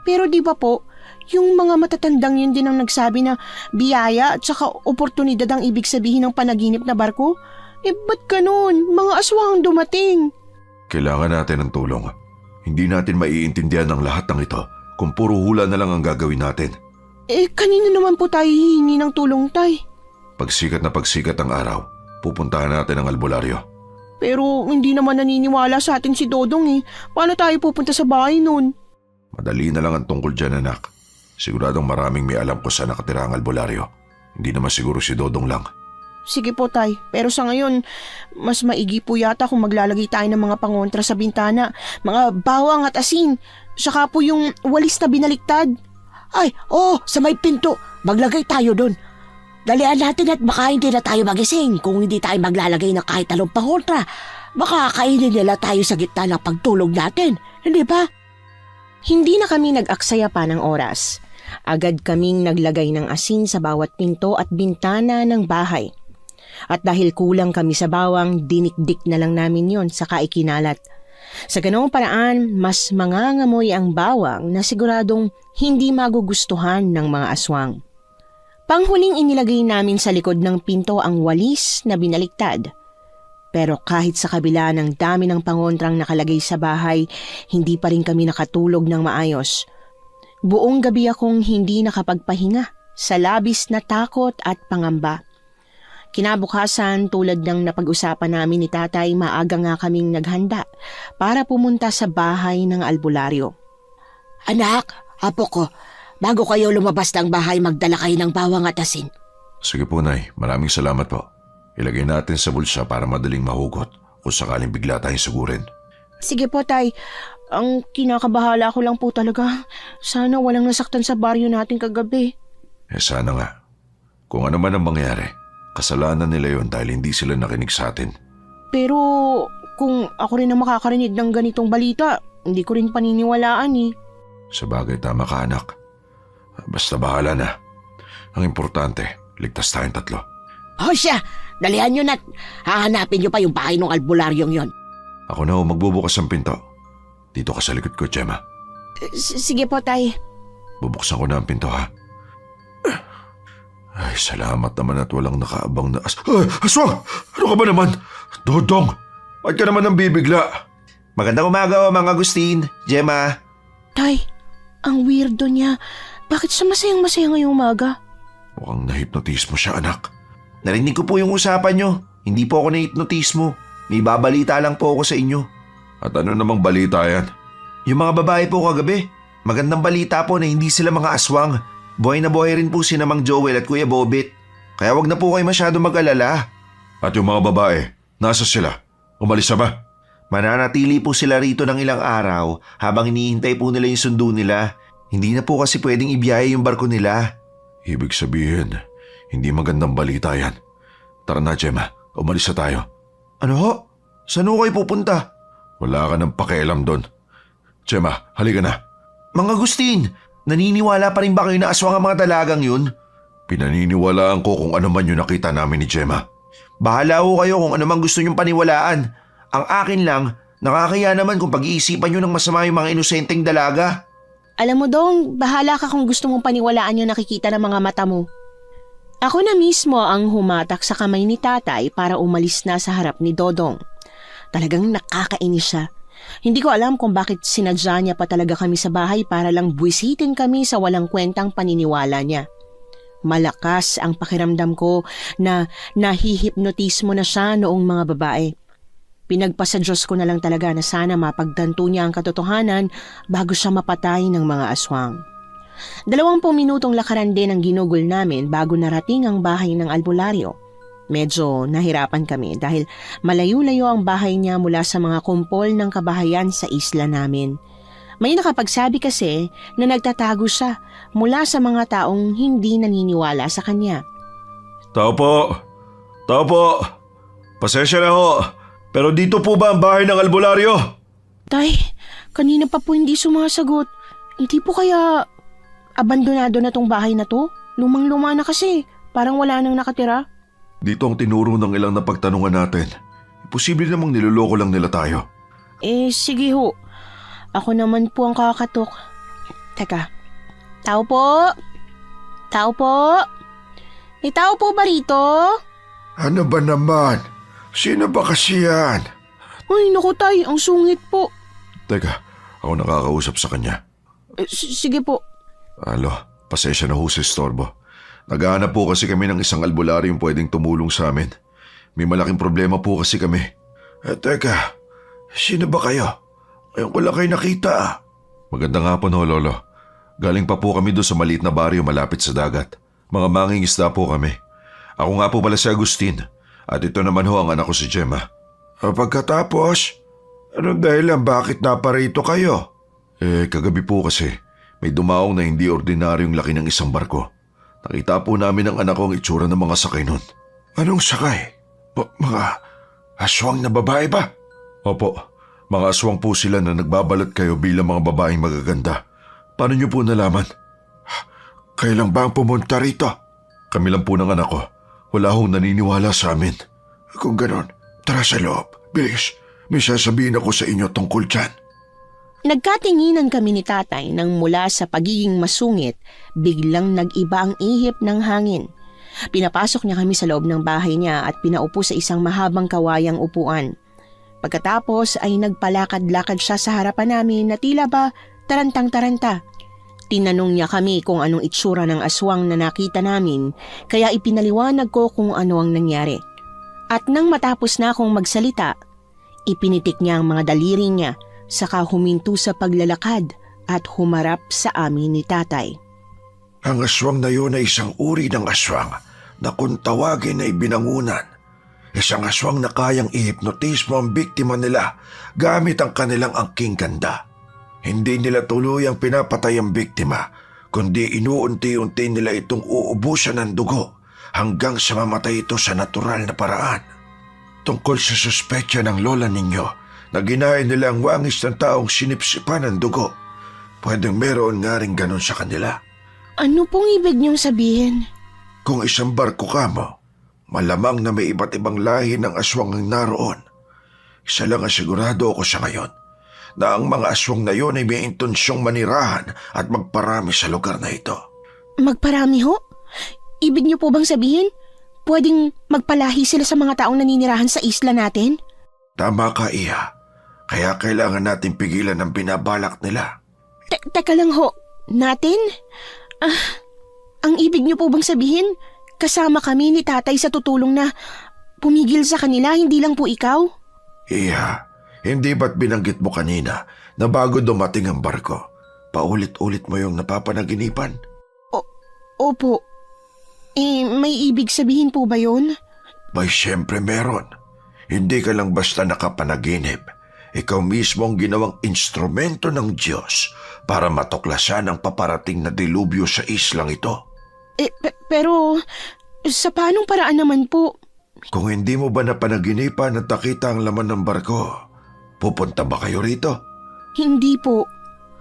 Speaker 3: Pero di ba po, yung mga matatandang yun din ang nagsabi na biyaya at saka oportunidad ang ibig sabihin ng panaginip na barko? Eh ba't ganun? Mga aswang ang dumating.
Speaker 2: Kailangan natin ng tulong. Hindi natin maiintindihan ng lahat ng ito kung puro hula na lang ang gagawin natin.
Speaker 3: Eh kanina naman po tayo hihingi ng tulong, tay?
Speaker 2: Pagsikat na pagsikat ang araw, pupuntahan natin ang albularyo.
Speaker 3: Pero hindi naman naniniwala sa atin si Dodong eh. Paano tayo pupunta sa bahay nun?
Speaker 2: Madali na lang ang tungkol dyan, anak. Siguradong maraming may alam kung saan nakatira ang albularyo. Hindi naman siguro si Dodong lang.
Speaker 3: Sige po, tay. Pero sa ngayon, mas maigi po yata kung maglalagay tayo ng mga pangontra sa bintana, mga bawang at asin, saka po yung walis na binaliktad.
Speaker 4: Ay, sa may pinto. Maglagay tayo dun. Dalian natin at baka hindi na tayo magising kung hindi tayo maglalagay ng kahit anong pangontra. Baka kainin nila tayo sa gitna ng pagtulog natin. Hindi ba?
Speaker 3: Hindi na kami nag-aksaya pa ng oras. Agad kaming naglagay ng asin sa bawat pinto at bintana ng bahay. At dahil kulang kami sa bawang, dinikdik na lang namin yon saka ikinalat. Sa ganoong paraan, mas mangangamoy ang bawang na siguradong hindi magugustuhan ng mga aswang. Panghuling inilagay namin sa likod ng pinto ang walis na binaliktad. Pero kahit sa kabila ng dami ng pangontrang nakalagay sa bahay, hindi pa rin kami nakatulog ng maayos. Buong gabi akong hindi nakapagpahinga sa labis na takot at pangamba. Kinabukasan, tulad ng napag-usapan namin ni tatay, maaga nga kaming naghanda para pumunta sa bahay ng albularyo.
Speaker 4: Anak, apo ko, bago kayo lumabas ng bahay, magdala kayo ng bawang at asin.
Speaker 2: Sige po, Nay. Maraming salamat po. Ilagay natin sa bulsa para madaling mahugot kung sakaling bigla tayong sugurin.
Speaker 3: Sige po, Tay. Ang kinakabahala ko lang po talaga. Sana walang nasaktan sa baryo natin kagabi.
Speaker 2: Sana nga. Kung ano man ang mangyari, kasalanan nila yon dahil hindi sila nakinig sa atin.
Speaker 3: Pero kung ako rin ang makakarinig ng ganitong balita, hindi ko rin paniniwalaan eh.
Speaker 2: Sabagay, tama ka anak. Basta bahala na. Ang importante, ligtas tayong tatlo.
Speaker 4: O siya, dalihan nyo na. Hahanapin nyo pa yung bahay ng albularyong yon.
Speaker 2: Ako na magbubukas ng pinto. Dito ka sa likod ko, Gemma.
Speaker 3: Sige po, Tay.
Speaker 2: Bubuksan ko na ang pinto, ha? Ay, salamat naman at walang nakaabang na aswang! Ano ka ba naman? Dodong! Ba't ka naman ang bibigla? Magandang umaga, Mang Agustin, Gemma.
Speaker 3: Tay, ang weirdo niya. Bakit siya masayang-masaya ngayong umaga?
Speaker 2: Mukhang na-hypnotismo siya, anak.
Speaker 5: Narinig ko po yung usapan nyo. Hindi po ako na-hypnotismo. May babalita lang po ako sa inyo.
Speaker 2: At ano namang balita yan?
Speaker 5: Yung mga babae po kagabi, magandang balita po na hindi sila mga aswang. Buhay na buhay rin po si Mang Joel at Kuya Bobit. Kaya wag na po kayo masyado mag-alala.
Speaker 2: At yung mga babae, nasa sila? Umalis na ba?
Speaker 5: Mananatili po sila rito ng ilang araw habang hinihintay po nila yung sundo nila. Hindi na po kasi pwedeng ibiyaya yung barko nila.
Speaker 2: Ibig sabihin, hindi magandang balita yan. Tara na, Gemma. Umalis na tayo.
Speaker 5: Ano ho? Saan ho kayo pupunta?
Speaker 2: Wala ka ng pakialam doon. Gemma, halika na.
Speaker 5: Mang Agustin, naniniwala pa rin ba kayo na aswang ang mga dalagang yun?
Speaker 2: Pinaniniwalaan ko kung ano man yung nakita namin ni Gemma.
Speaker 5: Bahala ho kayo kung ano man gusto nyong paniwalaan. Ang akin lang, nakakaya naman kung pag-iisipan nyo ng masama yung mga inosenteng dalaga.
Speaker 3: Alam mo Dong, bahala ka kung gusto mong paniwalaan yung nakikita ng mga mata mo. Ako na mismo ang humatak sa kamay ni Tatay para umalis na sa harap ni Dodong. Talagang nakakainis siya. Hindi ko alam kung bakit sinadya niya pa talaga kami sa bahay para lang buwisitin kami sa walang kwentang paniniwala niya. Malakas ang pakiramdam ko na nahihipnotismo na siya noong mga babae. Pinagpasa Diyos ko na lang talaga na sana mapagtanto niya ang katotohanan bago siya mapatay ng mga aswang. 20 minutong lakaran din ang ginugol namin bago narating ang bahay ng albularyo. Medyo nahirapan kami dahil malayo-layo ang bahay niya mula sa mga kumpol ng kabahayan sa isla namin. May nakapagsabi kasi na nagtatago siya mula sa mga taong hindi naniniwala sa kanya.
Speaker 2: Tao po! Tao po! Pasensya na ho! Pero dito po ba ang bahay ng albularyo?
Speaker 3: Tay, kanina pa po hindi sumasagot. Hindi po kaya abandonado na tong bahay na to? Lumang-luma na kasi. Parang wala nang nakatira.
Speaker 2: Dito ang tinuro ng ilang napagtanungan natin. Posible namang niloloko lang nila tayo.
Speaker 3: Sige ho. Ako naman po ang kakatok. Teka. Tao po? Tao po? May tao po ba rito?
Speaker 2: Ano ba naman? Sino ba kasi yan?
Speaker 3: Ay, naku tay, ang sungit po.
Speaker 2: Teka, ako nakakausap sa kanya.
Speaker 3: Sige po.
Speaker 2: Alo, pasensya na ho sa istorbo. Naghahanap po kasi kami ng isang albularyong pwedeng tumulong sa amin. May malaking problema po kasi kami. Teka, sino ba kayo? Ngayon ko lang kayo nakita. Magandang hapon ho, Lolo. Galing pa po kami doon sa maliit na baryo malapit sa dagat. Mga mangingisda po kami. Ako nga po pala si Agustin. At ito naman ho ang anak ko si Gemma. Pagkatapos, anong dahilan bakit naparito kayo? Kagabi po kasi, may dumaong na hindi ordinaryong laki ng isang barko. Nakita po namin ang anak ko ang itsura ng mga sakay nun. Anong sakay? Mga aswang na babae ba? Opo, mga aswang po sila na nagbabalot kayo bilang mga babaeng magaganda. Paano niyo po nalaman? Kailan ba ang pumunta rito? Kami lang po ng anak ko. Wala hong naniniwala sa amin. Kung ganon, tara sa loob. Bilis, may sasabihin ako sa inyo tungkol dyan.
Speaker 3: Nagkatinginan kami ni Tatay nang mula sa pagiging masungit, biglang nag-iba ang ihip ng hangin. Pinapasok niya kami sa loob ng bahay niya at pinaupo sa isang mahabang kawayang upuan. Pagkatapos ay nagpalakad-lakad siya sa harapan namin na tila ba tarantang-taranta. Tinanong niya kami kung anong itsura ng aswang na nakita namin, kaya ipinaliwanag ko kung ano ang nangyari. At nang matapos na akong magsalita, ipinitik niya ang mga daliri niya, saka huminto sa paglalakad at humarap sa amin ni Tatay.
Speaker 2: Ang aswang na yun ay isang uri ng aswang na kung tawagin ay binangunan. Isang aswang na kayang ihipnotismo ang biktima nila gamit ang kanilang angking ganda. Hindi nila tuluyang pinapatay ang biktima, kundi inuunti-unti nila itong uubusan ng dugo hanggang sa mamatay ito sa natural na paraan. Tungkol sa suspetsya ng lola ninyo na ginaya nila ang wangis ng taong sinipsipan ng dugo, pwedeng meron nga rin ganun sa kanila.
Speaker 3: Ano pong ibig niyong sabihin?
Speaker 2: Kung isang barko ka mo, malamang na may iba't ibang lahi ng aswang ang naroon. Isa lang ang sigurado ako sa ngayon, na ang mga aswang na yon ay may intensyong manirahan at magparami sa lugar na ito.
Speaker 3: Magparami ho? Ibig niyo po bang sabihin, pwedeng magpalahi sila sa mga taong naninirahan sa isla natin?
Speaker 2: Tama ka, Iha. Kaya kailangan natin pigilan ang binabalak nila.
Speaker 3: Teka lang ho, natin? Ang ibig niyo po bang sabihin, kasama kami ni tatay sa tutulong na pumigil sa kanila, hindi lang po ikaw?
Speaker 2: Iha, hindi ba't binanggit mo kanina na bago dumating ang barko, paulit-ulit mo yung napapanaginipan?
Speaker 3: Opo. May ibig sabihin po ba yun?
Speaker 2: May siyempre meron. Hindi ka lang basta nakapanaginip. Ikaw mismo ang ginawang instrumento ng Diyos para matuklasan ang paparating na dilubyo sa islang ito.
Speaker 3: Pero sa paanong paraan naman po?
Speaker 2: Kung hindi mo ba napanaginipan at nakita ang laman ng barko, pupunta ba kayo rito?
Speaker 3: Hindi po.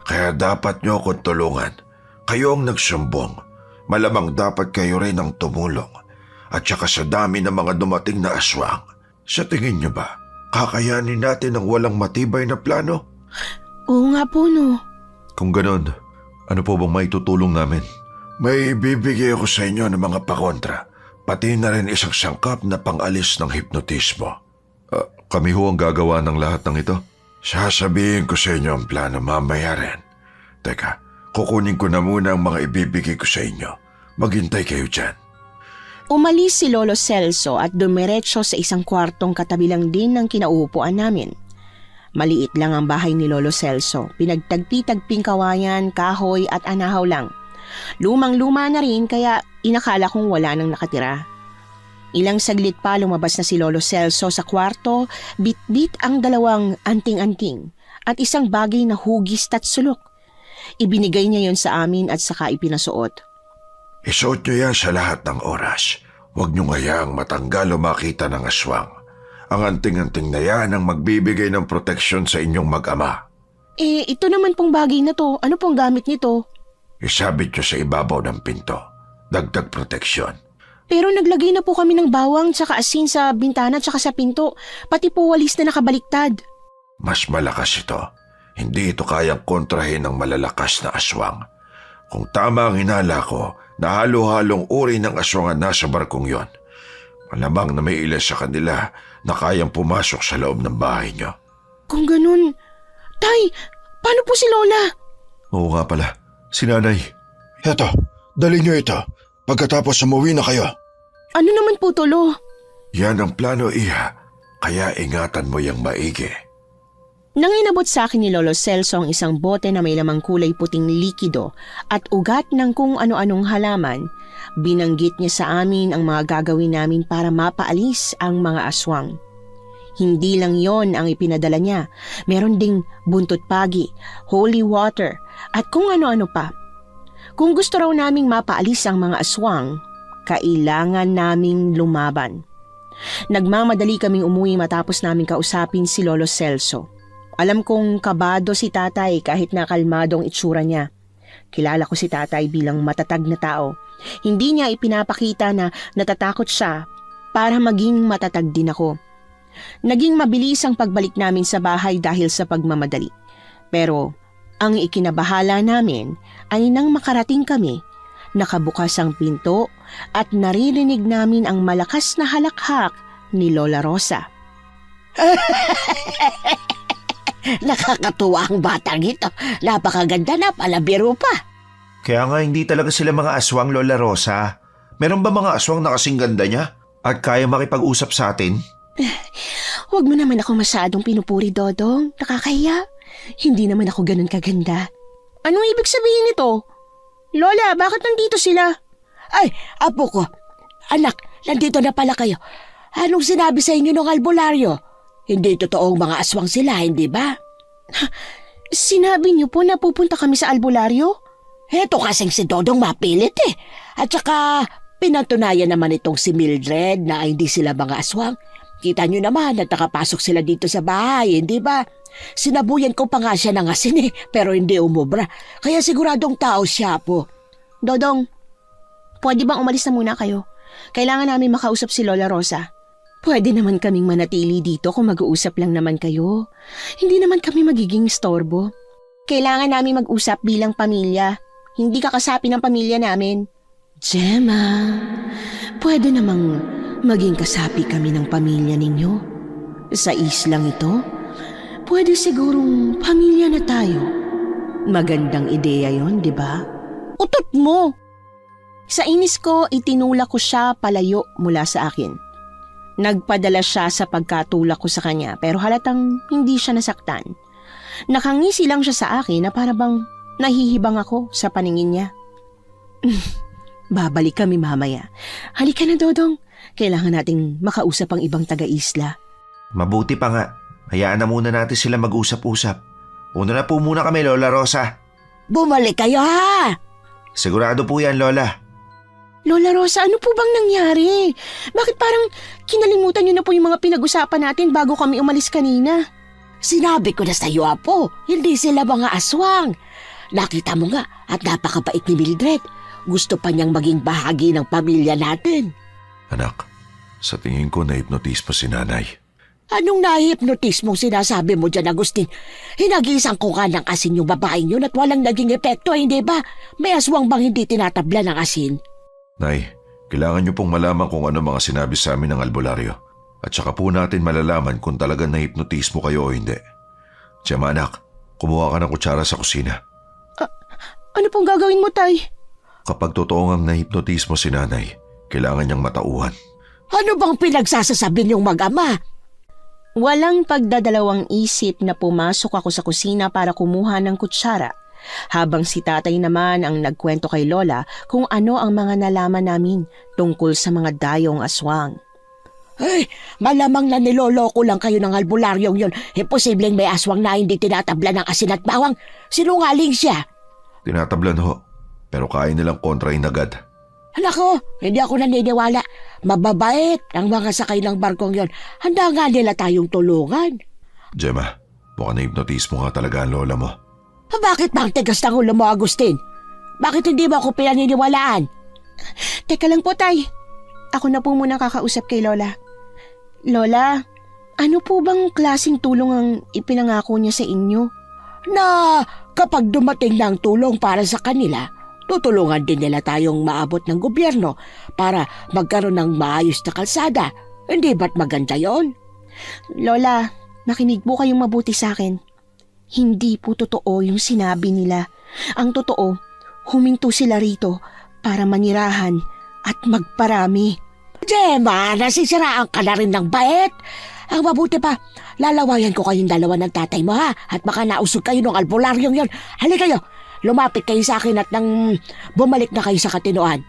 Speaker 2: Kaya dapat nyo akong tulungan. Kayo ang nagsumbong. Malamang dapat kayo rin ang tumulong. At saka sa dami ng mga dumating na aswang. Sa tingin nyo ba, kakayanin natin ang walang matibay na plano?
Speaker 3: Oo nga po, no.
Speaker 2: Kung ganon, ano po bang maitutulong namin? May ibibigay ako sa inyo ng mga pakontra. Pati na rin isang sangkap na pangalis ng hipnotismo. Kami ho ang gagawa ng lahat ng ito? Sasabihin ko sa inyo ang plano mamaya rin. Teka, kukunin ko na muna ang mga ibibigay ko sa inyo. Maghintay kayo dyan.
Speaker 3: Umalis si Lolo Celso at dumiretso sa isang kwartong katabi lang din ng kinauupuan namin. Maliit lang ang bahay ni Lolo Celso, pinagtagpi-tagping kawayan, kahoy at anahaw lang. Lumang-luma na rin kaya inakala kong wala nang nakatira. Ilang saglit pa lumabas na si Lolo Celso sa kwarto, bit-bit ang dalawang anting-anting at isang bagay na hugis at sulok. Ibinigay niya yon sa amin at saka ipinasuot.
Speaker 2: Isuot nyo yan sa lahat ng oras. Huwag nyo hayaang matanggal o makita ng aswang. Ang anting-anting na yan ang magbibigay ng proteksyon sa inyong mag-ama.
Speaker 3: Ito naman pong bagay na to, ano pong gamit nito?
Speaker 2: Isabit nyo sa ibabaw ng pinto. Dagdag proteksyon.
Speaker 3: Pero naglagay na po kami ng bawang tsaka asin sa bintana tsaka sa pinto, pati po walis na nakabaliktad.
Speaker 2: Mas malakas ito. Hindi ito kayang kontrahin ng malalakas na aswang. Kung tama ang hinala ko, na halo-halong uri ng aswang ang nasa barkong yon, malamang na may ilan sa kanila na kayang pumasok sa loob ng bahay nyo.
Speaker 3: Kung ganun, Tay, paano po si Lola?
Speaker 2: Oo nga pala, si Nanay. Eto, dali nyo ito. Pagkatapos umuwi na kayo.
Speaker 3: Ano naman po to, Lo?
Speaker 2: Yan ang plano, Iha. Kaya ingatan mo yung maigi.
Speaker 3: Nang inabot sa akin ni Lolo Celso ang isang bote na may lamang kulay puting likido at ugat ng kung ano-anong halaman, binanggit niya sa amin ang mga gagawin namin para mapaalis ang mga aswang. Hindi lang yon ang ipinadala niya. Meron ding buntot pagi, holy water at kung ano-ano pa. Kung gusto raw naming mapaalis ang mga aswang, kailangan naming lumaban. Nagmamadali kaming umuwi matapos naming kausapin si Lolo Celso. Alam kong kabado si tatay kahit na kalmadong itsura niya. Kilala ko si tatay bilang matatag na tao. Hindi niya ipinapakita na natatakot siya para maging matatag din ako. Naging mabilis ang pagbalik namin sa bahay dahil sa pagmamadali. Pero ang ikinabahala namin ay nang makarating kami, nakabukas ang pinto at naririnig namin ang malakas na halakhak ni Lola Rosa.
Speaker 4: Nakakatuwa ang batang ito. Napakaganda na palabiro pa.
Speaker 5: Kaya nga hindi talaga sila mga aswang, Lola Rosa. Meron ba mga aswang na kasing ganda niya at kaya makipag-usap sa atin?
Speaker 3: Huwag mo naman ako masyadong pinupuri, Dodong. Nakakahiya. Hindi naman ako ganun kaganda. Anong ibig sabihin nito? Lola, bakit nandito sila?
Speaker 4: Ay, apo ko. Anak, nandito na pala kayo. Anong sinabi sa inyo ng albularyo? Hindi totoong mga aswang sila, hindi ba?
Speaker 3: Sinabi niyo po na pupunta kami sa albularyo?
Speaker 4: Heto kasing si Dodong mapilit eh. At saka pinatunayan naman itong si Mildred na hindi sila mga aswang. Kita nyo naman at nakapasok sila dito sa bahay, hindi ba? Sinabuyan ko pa nga siya ng asin eh, pero hindi umubra. Kaya siguradong tao siya po.
Speaker 3: Dodong, pwede bang umalis na muna kayo? Kailangan namin makausap si Lola Rosa. Pwede naman kaming manatili dito kung mag-uusap lang naman kayo. Hindi naman kami magiging istorbo. Kailangan namin mag-usap bilang pamilya. Hindi kakasapi ng pamilya namin. Gemma, pwede namang maging kasapi kami ng pamilya ninyo. Sa islang ito, pwede sigurong pamilya na tayo. Magandang ideya yon, di ba? Utot mo! Sa inis ko, itinulak ko siya palayo mula sa akin. Nagpadala siya sa pagkatulak ko sa kanya pero halatang hindi siya nasaktan. Nakangisi lang siya sa akin na para bang nahihibang ako sa paningin niya. Babalik kami mamaya. Halika na, Dodong. Kailangan nating makausap ang ibang taga-isla.
Speaker 5: Mabuti pa nga. Hayaan na muna natin sila mag-usap-usap. Una na po muna kami, Lola Rosa.
Speaker 4: Bumalik kayo ha!
Speaker 5: Sigurado po yan, Lola.
Speaker 3: Lola Rosa, ano po bang nangyari? Bakit parang kinalimutan niyo na po yung mga pinag-usapan natin bago kami umalis kanina?
Speaker 4: Sinabi ko na sa iyo, Apo, hindi sila mga aswang. Nakita mo nga at napakabait ni Mildred. Gusto pa niyang maging bahagi ng pamilya natin.
Speaker 2: Anak, sa tingin ko na-hypnotize pa si nanay.
Speaker 4: Anong nahihipnotis mong sinasabi mo dyan, Agustin? Hinagisan ko nga ng asin yung babaeng yun at walang naging epekto, hindi ba? May aswang bang hindi tinatabla ng asin?
Speaker 2: Nay, kailangan niyo pong malaman kung ano mga sinabi sa amin ng albularyo. At saka po natin malalaman kung talagang na-hypnotize mo kayo o hindi. Gemma anak, kumuha ka ng kutsara sa kusina.
Speaker 3: Ano pong gagawin mo, Tay?
Speaker 2: Kapag totoo ngang na-hypnotize mo si nanay, kailangan niyang matauhan.
Speaker 4: Ano bang pinagsasasabi niyong mag-ama?
Speaker 3: Walang pagdadalawang isip na pumasok ako sa kusina para kumuha ng kutsara. Habang si tatay naman ang nagkwento kay Lola kung ano ang mga nalaman namin tungkol sa mga dayong aswang.
Speaker 4: Ay, malamang na niloloko lang kayo ng albularyong yun. Imposibleng may aswang na hindi tinatabla ng asin at bawang. Sinungaling siya.
Speaker 2: Tinatablan ho, pero kaya nilang kontrahin agad.
Speaker 4: Anak ko, hindi ako naniniwala. Mababait ang mga sakay ng barkong yon. Handa nga nila tayong tulungan.
Speaker 2: Gemma, mukhang na-hypnotize mo nga talaga ang lola mo.
Speaker 4: Bakit bang tigas ng ulo mo, Agustin? Bakit hindi mo ako pinaniniwalaan?
Speaker 3: Teka lang po, Tay. Ako na po muna kakausap kay Lola. Lola, ano po bang klaseng tulong ang ipinangako niya sa inyo?
Speaker 4: Na kapag dumating na ang tulong para sa kanila, tutulungan din nila tayong maabot ng gobyerno para magkaroon ng maayos na kalsada. Hindi ba't maganda yon?
Speaker 3: Lola, nakinig po kayong mabuti sa akin. Hindi po totoo yung sinabi nila. Ang totoo, huminto sila rito para manirahan at magparami.
Speaker 4: Gemma, nasisiraan ka na rin ng bait. Ang mabuti pa, lalawayan ko kayong dalawa ng tatay mo ha at baka nausog kayo ng albularyong yon. Halika kayo, lumapit kayo sa akin at nang bumalik na kayo sa katinoan.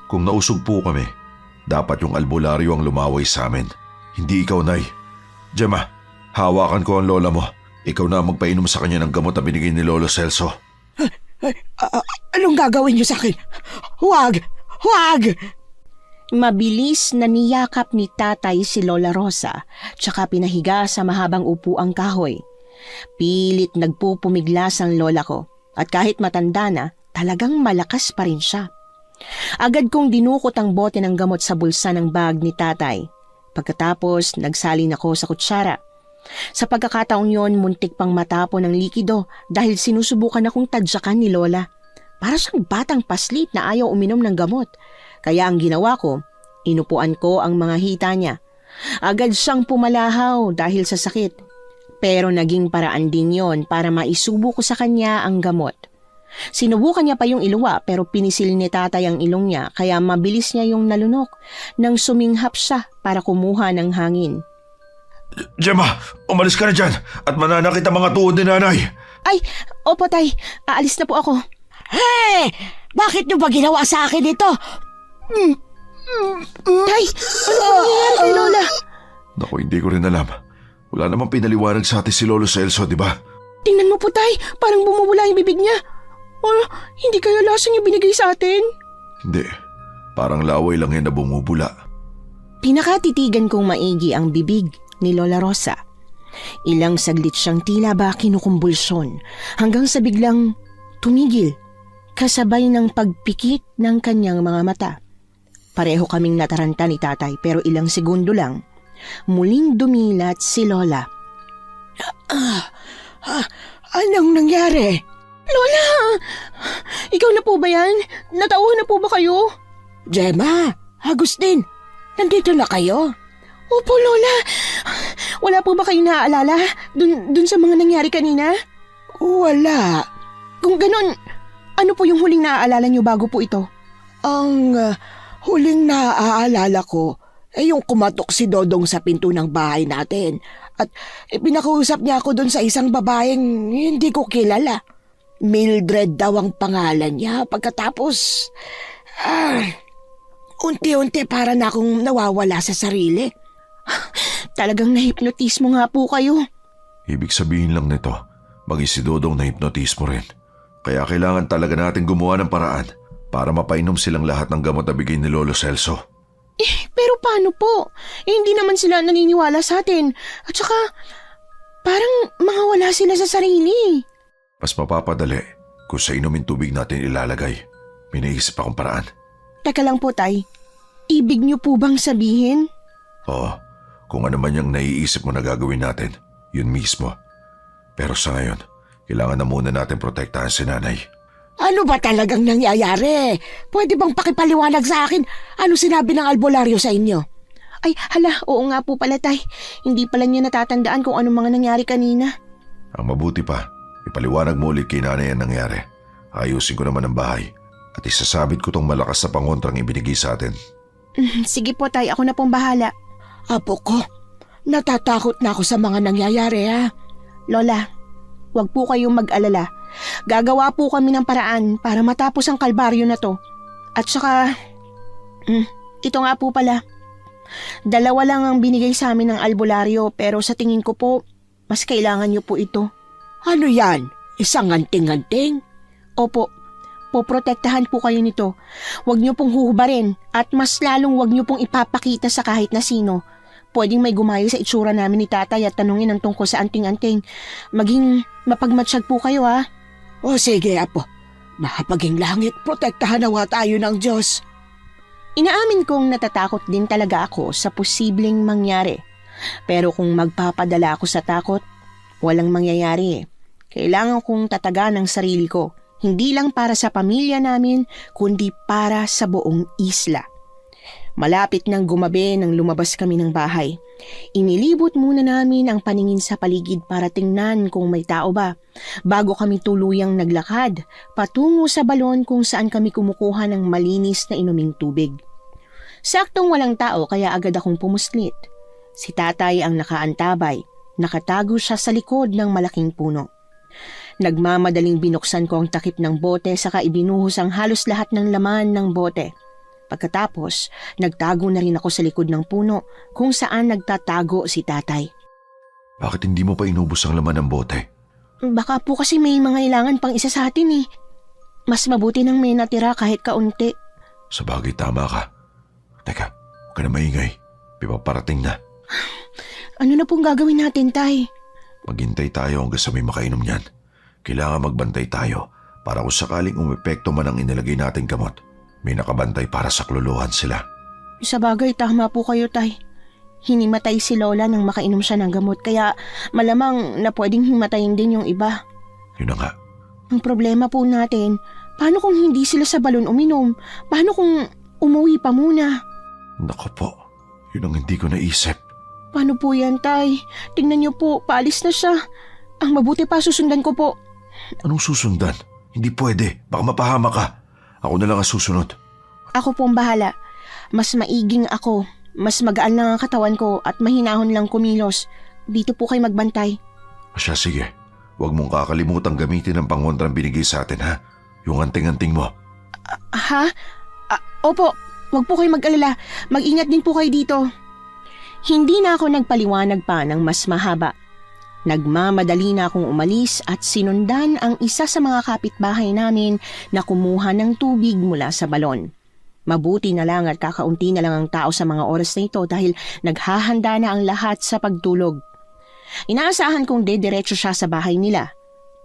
Speaker 2: Kung nausog po kami, dapat yung albularyo ang lumaway sa amin. Hindi ikaw, Nay. Gemma, hawakan ko ang lola mo. Ikaw na magpainom sa kanya ng gamot na binigay ni Lolo Celso.
Speaker 4: Anong gagawin niyo sa akin? Huwag! Huwag!
Speaker 3: Mabilis na niyakap ni tatay si Lola Rosa, tsaka pinahiga sa mahabang upuang kahoy. Pilit nagpupumiglas ang lola ko, at kahit matanda na, talagang malakas pa rin siya. Agad kong dinukot ang bote ng gamot sa bulsa ng bag ni tatay. Pagkatapos, nagsalin ako sa kutsara. Sa pagkakataong yon, muntik pang matapon ng likido dahil sinusubukan akong tadyakan ni Lola. Para siyang batang paslit na ayaw uminom ng gamot. Kaya ang ginawa ko, inupuan ko ang mga hita niya. Agad siyang pumalahaw dahil sa sakit. Pero naging paraan din yon para maisubo ko sa kanya ang gamot. Sinubukan niya pa yung iluwa pero pinisil ni tatay ang ilong niya kaya mabilis niya yung nalunok nang suminghap siya para kumuha ng hangin.
Speaker 2: Gemma, umalis ka na dyan at mananakit ang mga tuhod ni nanay.
Speaker 3: Ay, opo tay, aalis na po ako.
Speaker 4: Hey! Bakit niyo ba ginawa sa akin ito?
Speaker 3: Tay, ano po nangyayari kay Lola?
Speaker 2: Naku, hindi ko rin alam. Wala namang pinaliwanag sa atin si Lolo Celso, di ba?
Speaker 3: Tingnan mo po, Tay. Parang bumubula yung bibig niya. O, hindi kaya lasang yung binigay sa atin?
Speaker 2: Hindi. Parang laway lang yan na bumubula.
Speaker 3: Pinakatitigan kong maigi ang bibig ni Lola Rosa. Ilang saglit siyang tila ba kinukumbulsyon hanggang sa biglang tumigil kasabay ng pagpikit ng kanyang mga mata. Pareho kaming nataranta ni tatay pero ilang segundo lang muling dumilat si Lola.
Speaker 4: Anong nangyari?
Speaker 3: Lola! Ikaw na po ba yan? Natauhan na po ba kayo?
Speaker 4: Gemma, Agustin, nandito na kayo?
Speaker 3: Opo, Lola. Wala po ba kayong naaalala dun sa mga nangyari kanina?
Speaker 4: Wala.
Speaker 3: Kung ganun, ano po yung huling naaalala niyo bago po ito?
Speaker 4: Ang huling naaalala ko ay yung kumatok si Dodong sa pinto ng bahay natin at pinakausap niya ako doon sa isang babaeng hindi ko kilala. Mildred daw ang pangalan niya. Pagkatapos, unti-unti para na akong nawawala sa sarili.
Speaker 3: Talagang nahipnotismo nga po kayo.
Speaker 2: Ibig sabihin lang nito, maging si Dodong na hipnotismo rin. Kaya kailangan talaga natin gumawa ng paraan para mapainom silang lahat ng gamot na bigay ni Lolo Celso.
Speaker 3: Pero paano po? Hindi naman sila naniniwala sa atin. At saka, parang mga wala sila sa sarili.
Speaker 2: Mas mapapadali kung sa inumin tubig natin ilalagay. May naisip akong paraan.
Speaker 3: Teka lang po, Tay. Ibig niyo po bang sabihin?
Speaker 2: Oo, kung ano man yung naiisip mo na gagawin natin, yun mismo. Pero sa ngayon, kailangan na muna natin protektahan si nanay.
Speaker 4: Ano ba talagang nangyayari? Pwede bang pakipaliwanag sa akin ano sinabi ng albularyo sa inyo?
Speaker 3: Ay, hala, oo nga po pala, Tay. Hindi pala niya natatandaan kung anong mga nangyari kanina.
Speaker 2: Ang mabuti pa, ipaliwanag mo ulit kay nanay ang nangyari. Ayusin ko naman ang bahay at isasabit ko tong malakas na pangontrang ibinigay sa atin.
Speaker 3: Sige po, Tay. Ako na pong bahala.
Speaker 4: Apo ko, natatakot na ako sa mga nangyayari ha.
Speaker 3: Lola, huwag po kayong mag-alala. Gagawa po kami ng paraan para matapos ang kalbaryo na to. At saka, ito nga po pala. 2 lang ang binigay sa amin ng albularyo pero sa tingin ko po, mas kailangan niyo po ito.
Speaker 4: Ano yan? Isang anting-anting?
Speaker 3: Opo, poprotektahan po kayo nito. Huwag niyo pong huhubarin at mas lalong huwag niyo pong ipapakita sa kahit na sino. Pwedeng may gumayo sa itsura namin ni tatay at tanungin ang tungkol sa anting-anting. Maging mapagmatsyag po kayo ha.
Speaker 4: O sige apo, mahapaging langit, protektahan nawa tayo ng Diyos.
Speaker 3: Inaamin kong natatakot din talaga ako sa posibleng mangyari. Pero kung magpapadala ako sa takot, walang mangyayari. Kailangan kong tatagan ang sarili ko. Hindi lang para sa pamilya namin, kundi para sa buong isla. Malapit nang gumabi nang lumabas kami ng bahay. Inilibot muna namin ang paningin sa paligid para tingnan kung may tao ba, bago kami tuluyang naglakad patungo sa balon kung saan kami kumukuha ng malinis na inuming tubig. Saktong walang tao kaya agad akong pumuslit. Si tatay ang nakaantabay, nakatago siya sa likod ng malaking puno. Nagmamadaling binuksan ko ang takip ng bote saka ibinuhos ang halos lahat ng laman ng bote. Pagkatapos, nagtago na rin ako sa likod ng puno kung saan nagtatago si tatay.
Speaker 2: Bakit hindi mo pa inubos ang laman ng bote?
Speaker 3: Baka po kasi may mga ilangan pang isa sa atin eh. Mas mabuti nang may natira kahit kaunti.
Speaker 2: Sa bagay tama ka. Teka, huwag ka na maingay. Pipaparating na.
Speaker 3: Ano na pong gagawin natin, tay?
Speaker 2: Maghintay tayo hanggang sa may makainom niyan. Kailangan magbantay tayo para kung sakaling umepekto man ang inilagay nating gamot, may nakabantay para sakluluhan sila.
Speaker 3: Sa bagay, tama po kayo, tay. Hinimatay si Lola nang makainom siya ng gamot kaya malamang na pwedeng himatayin din yung iba.
Speaker 2: Yun na nga.
Speaker 3: Ang problema po natin, paano kung hindi sila sa balon uminom? Paano kung umuwi pa muna?
Speaker 2: Naku po, yun ang hindi ko naisip.
Speaker 3: Paano po yan, tay? Tingnan niyo po, paalis na siya. Ang mabuti pa, susundan ko po.
Speaker 2: Anong susundan? Hindi pwede, baka mapahama ka. Ako na lang ang susunod.
Speaker 3: Ako po ang bahala. Mas maiging ako. Mas magaan lang ang katawan ko at mahinahon lang kumilos. Dito po kayo magbantay.
Speaker 2: Asya, sige. Huwag mong kakalimutan gamitin ang pangontrang binigay sa atin, ha? Yung anting-anting mo.
Speaker 3: Ha? Opo. Huwag po kayo mag-alala. Mag-ingat din po kayo dito. Hindi na ako nagpaliwanag pa ng mas mahaba. Nagmamadali na akong umalis at sinundan ang isa sa mga kapitbahay namin na kumuha ng tubig mula sa balon. Mabuti na lang at kakaunti na lang ang tao sa mga oras na ito dahil naghahanda na ang lahat sa pagtulog. Inaasahan kong dediretso siya sa bahay nila,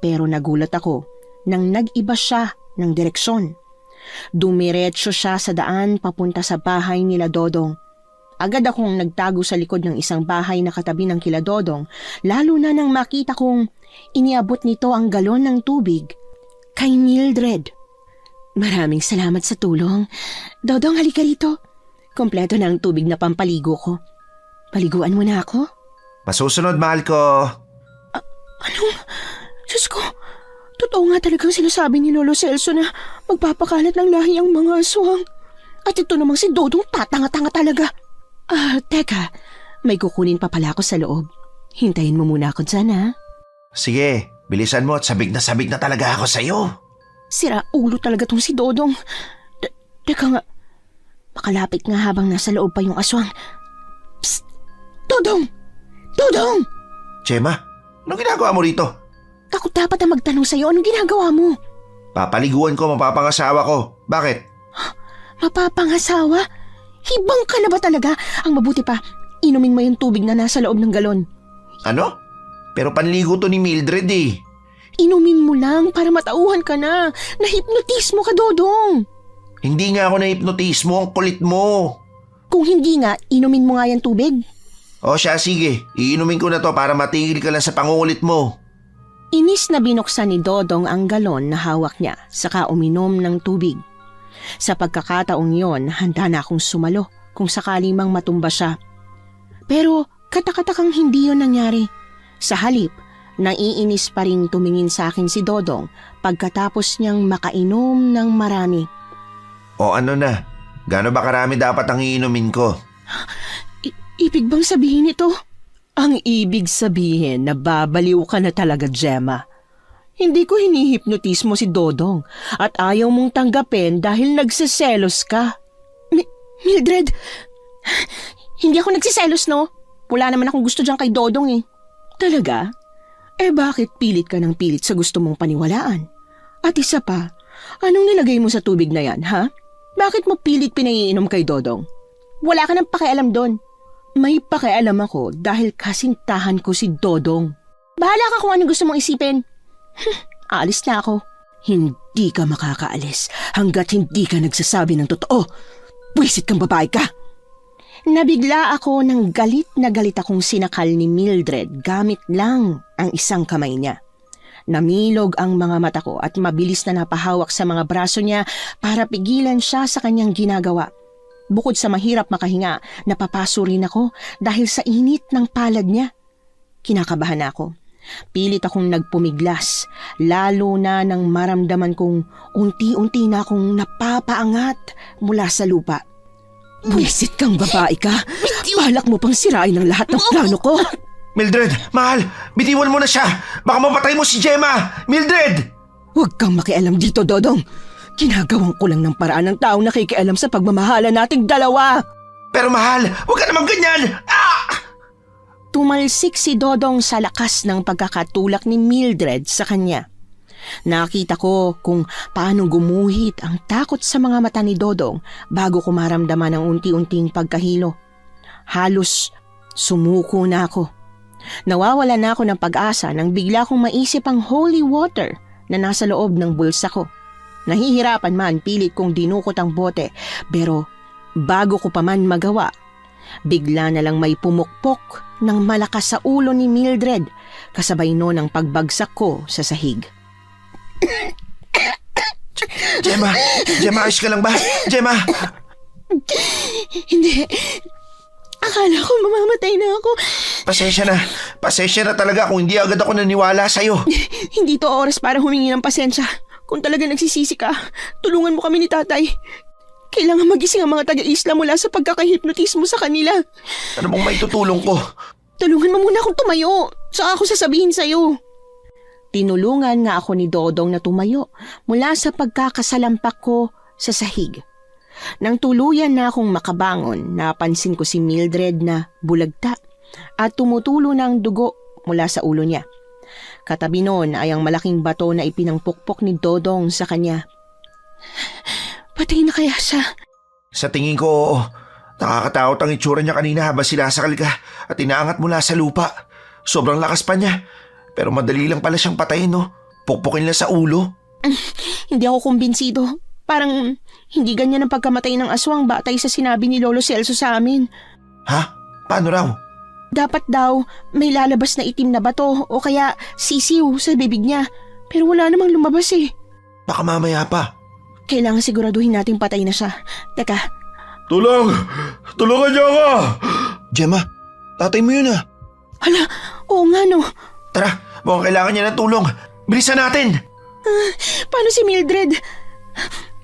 Speaker 3: pero nagulat ako nang nag-iba siya ng direksyon. Dumiretso siya sa daan papunta sa bahay nila Dodong. Agad akong nagtago sa likod ng isang bahay na katabi ng kila Dodong, lalo na nang makita kong iniabot nito ang galon ng tubig kay Mildred. Maraming salamat sa tulong. Dodong, halika rito. Kompleto na ang tubig na pampaligo ko. Paliguan mo na ako?
Speaker 5: Masusunod, mahal ko.
Speaker 3: Anong? Diyos ko, totoo nga talagang sinasabi ni Lolo Celso na magpapakalat ng lahi ang mga aswang. At ito namang si Dodong tatanga-tanga talaga. Teka, may kukunin pa pala ako sa loob. Hintayin mo muna ako dyan, ha?
Speaker 5: Sige, bilisan mo at sabik na talaga ako sa'yo.
Speaker 3: Sira ulo talaga tong si Dodong. Teka nga, makalapit nga habang nasa loob pa yung aswang. Psst! Dodong! Dodong!
Speaker 5: Gemma, anong ginagawa mo rito?
Speaker 3: Ako dapat na magtanong sa'yo, anong ginagawa mo?
Speaker 5: Papaliguan ko, mapapangasawa ko. Bakit?
Speaker 3: Mapapangasawa? Hibang ka na ba talaga? Ang mabuti pa, inumin mo yung tubig na nasa loob ng galon.
Speaker 5: Ano? Pero panligo to ni Mildred eh.
Speaker 3: Inumin mo lang para matauhan ka na. Nahipnotismo ka, Dodong.
Speaker 5: Hindi nga ako na-hypnotismo, ang kulit mo.
Speaker 3: Kung hindi nga, inumin mo nga yung tubig.
Speaker 5: O siya, sige. Iinumin ko na to para matigil ka lang sa pangungulit mo.
Speaker 3: Inis na binuksan ni Dodong ang galon na hawak niya, saka uminom ng tubig. Sa pagkakataong yon, handa na akong sumalo kung sakali mang matumba siya. Pero katakatakang hindi yon nangyari. Sa halip, naiinis pa rin tumingin sa akin si Dodong pagkatapos niyang makainom ng marami.
Speaker 5: O ano na? Gaano ba karami dapat ang iinumin ko?
Speaker 3: Ibig bang sabihin ito?
Speaker 1: Ang ibig sabihin na babaliw ka na talaga, Gemma. Hindi ko hinihipnotismo si Dodong at ayaw mong tanggapin dahil nagsiselos ka.
Speaker 3: Mildred, hindi ako nagsiselos, no? Wala naman akong gusto dyan kay Dodong eh.
Speaker 1: Talaga? Bakit pilit ka ng pilit sa gusto mong paniwalaan? At isa pa, anong nilagay mo sa tubig na yan, ha? Bakit mo pilit pinaiinom kay Dodong?
Speaker 3: Wala ka nang pakialam doon.
Speaker 1: May pakialam ako dahil kasintahan ko si Dodong.
Speaker 3: Bahala ka kung anong gusto mong isipin. Aalis na ako.
Speaker 1: Hindi ka makakaalis hanggat hindi ka nagsasabi ng totoo. Pwisit kang babae ka.
Speaker 3: Nabigla ako ng galit na galit akong sinakal ni Mildred gamit lang ang isang kamay niya. Namilog ang mga mata ko at mabilis na napahawak sa mga braso niya para pigilan siya sa kanyang ginagawa. Bukod sa mahirap makahinga, napapaso rin ako dahil sa init ng palad niya. Kinakabahan ako. Pilit akong nagpumiglas, lalo na nang maramdaman kong unti-unti na akong napapaangat mula sa lupa.
Speaker 1: Buwisit kang babae ka. Balak mo pang sirain ang lahat ng plano ko.
Speaker 5: Mildred, mahal, bitiwan mo na siya. Baka mapatay mo si Gemma. Mildred!
Speaker 1: Huwag kang makialam dito, Dodong. Ginagawan ko lang ng paraan ng taong nakikialam sa pagmamahala nating dalawa.
Speaker 5: Pero mahal, huwag ka naman ganyan.
Speaker 3: Tumalsik si Dodong sa lakas ng pagkakatulak ni Mildred sa kanya. Nakita ko kung paano gumuhit ang takot sa mga mata ni Dodong bago ko maramdaman ang unti-unting pagkahilo. Halos sumuko na ako. Nawawala na ako ng pag-asa nang bigla kong maisip ang holy water na nasa loob ng bulsa ko. Nahihirapan man, pilit kong dinukot ang bote, pero bago ko pa man magawa, bigla na lang may pumukpok ng malakas sa ulo ni Mildred, kasabay noon ang pagbagsak ko sa sahig.
Speaker 5: Gemma, ayos ka lang ba? Gemma!
Speaker 3: Hindi. Akala ko mamamatay na ako.
Speaker 5: Pasensya na talaga kung hindi agad ako naniwala sa'yo.
Speaker 3: Hindi to oras para humingi ng pasensya. Kung talaga nagsisisi ka, tulungan mo kami ni tatay. Kailangan magising ang mga taga-isla mula sa pagkakahipnotismo sa kanila.
Speaker 5: Ano bang may tutulong ko?
Speaker 3: Tulungan mo muna akong tumayo. Saka ako sasabihin sa'yo. Tinulungan nga ako ni Dodong na tumayo mula sa pagkakasalampak ko sa sahig. Nang tuluyan na akong makabangon, napansin ko si Mildred na bulagta at tumutulo ng dugo mula sa ulo niya. Katabi noon ay ang malaking bato na ipinangpukpok ni Dodong sa kanya. Patay na kaya siya?
Speaker 5: Sa tingin ko, oo. Nakakatakot ang itsura niya kanina habang sinasakal ka at inaangat mula sa lupa. Sobrang lakas pa niya. Pero madali lang pala siyang patayin, no? Pukpukin lang sa ulo.
Speaker 3: Hindi ako kumbinsido. Parang hindi ganyan ang pagkamatay ng aswang batay sa sinabi ni Lolo Celso sa amin.
Speaker 5: Ha? Paano raw?
Speaker 3: Dapat daw may lalabas na itim na bato o kaya sisiw sa bibig niya. Pero wala namang lumabas eh.
Speaker 5: Baka mamaya pa.
Speaker 3: Kailangan siguraduhin nating patay na siya. Teka,
Speaker 2: Tulong! Tulungan niyo ako!
Speaker 5: Gemma, tatay mo yun ah.
Speaker 3: hala, oo nga no.
Speaker 5: Tara, mukhang kailangan niya ng tulong. Bilisan natin!
Speaker 3: Paano si Mildred?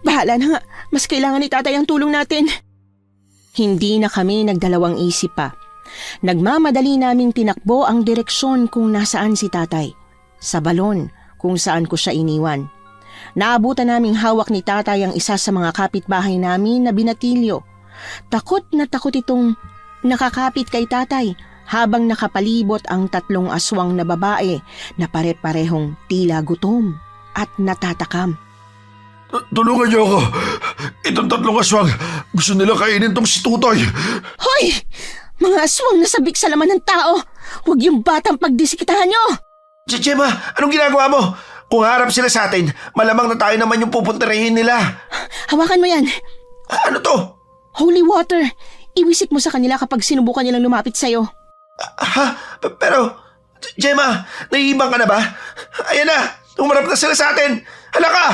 Speaker 3: Bahala na nga, mas kailangan ni tatay ang tulong natin. Hindi na kami nagdalawang isip pa. Nagmamadali naming tinakbo ang direksyon kung nasaan si tatay. Sa balon kung saan ko siya iniwan. Naabutan naming hawak ni tatay ang isa sa mga kapitbahay namin na binatilyo. Takot na takot itong nakakapit kay tatay habang nakapalibot ang 3 aswang na babae na pare-parehong tila gutom at natatakam.
Speaker 2: Tulungan niyo ako! Itong 3 aswang, gusto nila kainin tong si Tutoy!
Speaker 3: Hoy! Mga aswang na sabik sa laman ng tao! Huwag yung batang pagdisikitahan nyo!
Speaker 5: Gemma, anong ginagawa mo? Kung harap sila sa atin, malamang na tayo naman yung pupuntirahin nila.
Speaker 3: Hawakan mo yan!
Speaker 5: Ano to?
Speaker 3: Holy water! Iwisik mo sa kanila kapag sinubukan nilang lumapit sa'yo.
Speaker 5: Ha? Pero, Gemma, naiibang ka na ba? Ayan na, umarap na sila sa atin. Hala ka!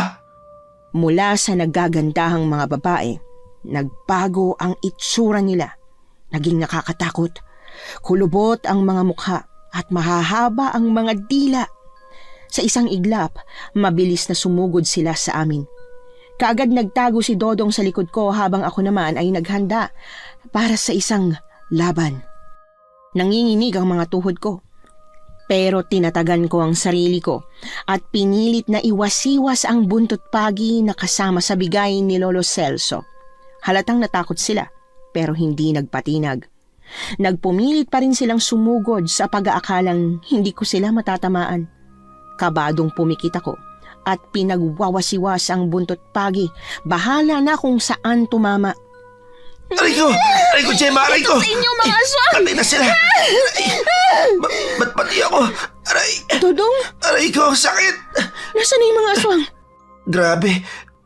Speaker 3: Mula sa naggagandahang mga babae, nagbago ang itsura nila. Naging nakakatakot. Kulubot ang mga mukha at mahahaba ang mga dila. Sa isang iglap, mabilis na sumugod sila sa amin. Kaagad nagtago si Dodong sa likod ko habang ako naman ay naghanda para sa isang laban. Nanginginig ang mga tuhod ko. Pero tinatagan ko ang sarili ko at pinilit na iwasiwas ang buntot pagi na kasama sa bigay ni Lolo Celso. Halatang natakot sila pero hindi nagpatinag. Nagpumilit pa rin silang sumugod sa pag-aakalang hindi ko sila matatamaan. Kabadong pumikit ako at pinagwawasiwas ang buntot pagi. Bahala na kung saan tumama.
Speaker 5: Aray ko! Aray ko, Gemma! Aray ko!
Speaker 3: Sa inyo mga aswang!
Speaker 5: Patay na sila! Ba't pati ako? Aray!
Speaker 3: Dodong,
Speaker 5: Aray ko! Sakit!
Speaker 3: nasaan na yung mga aswang?
Speaker 5: Grabe!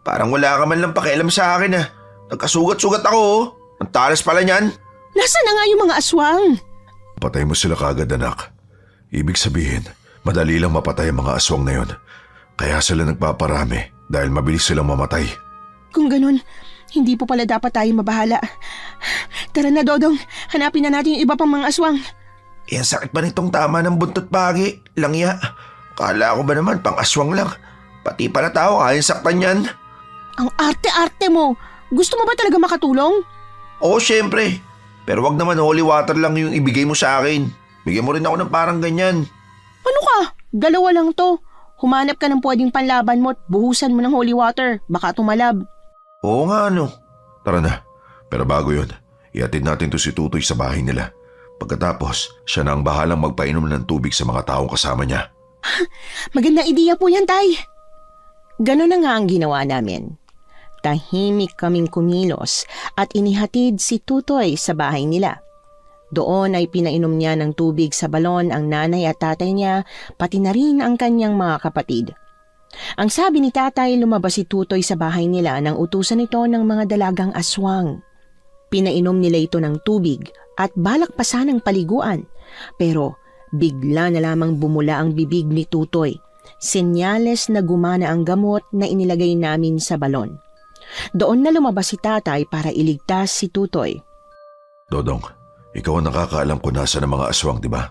Speaker 5: Parang wala ka man lang pakialam sa akin ah. Nagkasugat-sugat ako oh. Ang talas pala niyan.
Speaker 3: Nasaan na nga yung mga aswang?
Speaker 2: Patay mo sila kagad, anak. Ibig sabihin, madali lang mapatay ang mga aswang na yon. Kaya sila nagpaparami dahil mabilis silang mamatay.
Speaker 3: Kung ganun, hindi po pala dapat tayo mabahala. Tara na, Dodong. Hanapin na natin yung iba pang mga aswang.
Speaker 5: Yan sakit pa nitong tama ng buntot pagi. Langya. Kala ko ba naman pang aswang lang. Pati pala tao kayang saktan yan.
Speaker 3: Ang arte-arte mo. Gusto mo ba talaga makatulong?
Speaker 5: Oo, syempre. Pero wag naman holy water lang yung ibigay mo sa akin. Bigyan mo rin ako ng parang ganyan.
Speaker 3: Ano ka? 2 lang to. Humanap ka ng pwedeng panlaban mo at buhusan mo ng holy water. Baka tumalab.
Speaker 5: Oo nga ano.
Speaker 2: Tara na. Pero bago yun, ihatid natin to si Tutoy sa bahay nila. Pagkatapos, siya na ang bahalang magpainom ng tubig sa mga taong kasama niya.
Speaker 3: Magandang ideya po yan, Tay. Ganon na nga ang ginawa namin. Tahimik kaming kumilos at inihatid si Tutoy sa bahay nila. Doon ay pinainom niya ng tubig sa balon ang nanay at tatay niya, pati na rin ang kanyang mga kapatid. Ang sabi ni tatay, lumabas si Tutoy sa bahay nila nang utusan ito ng mga dalagang aswang. Pinainom nila ito ng tubig at balak pa sanang paliguan. Pero bigla na lamang bumula ang bibig ni Tutoy. Senyales na gumana ang gamot na inilagay namin sa balon. Doon na lumabas si tatay para iligtas si Tutoy.
Speaker 2: Dodong, ikaw ang nakakaalam kung nasa ng mga aswang, di ba?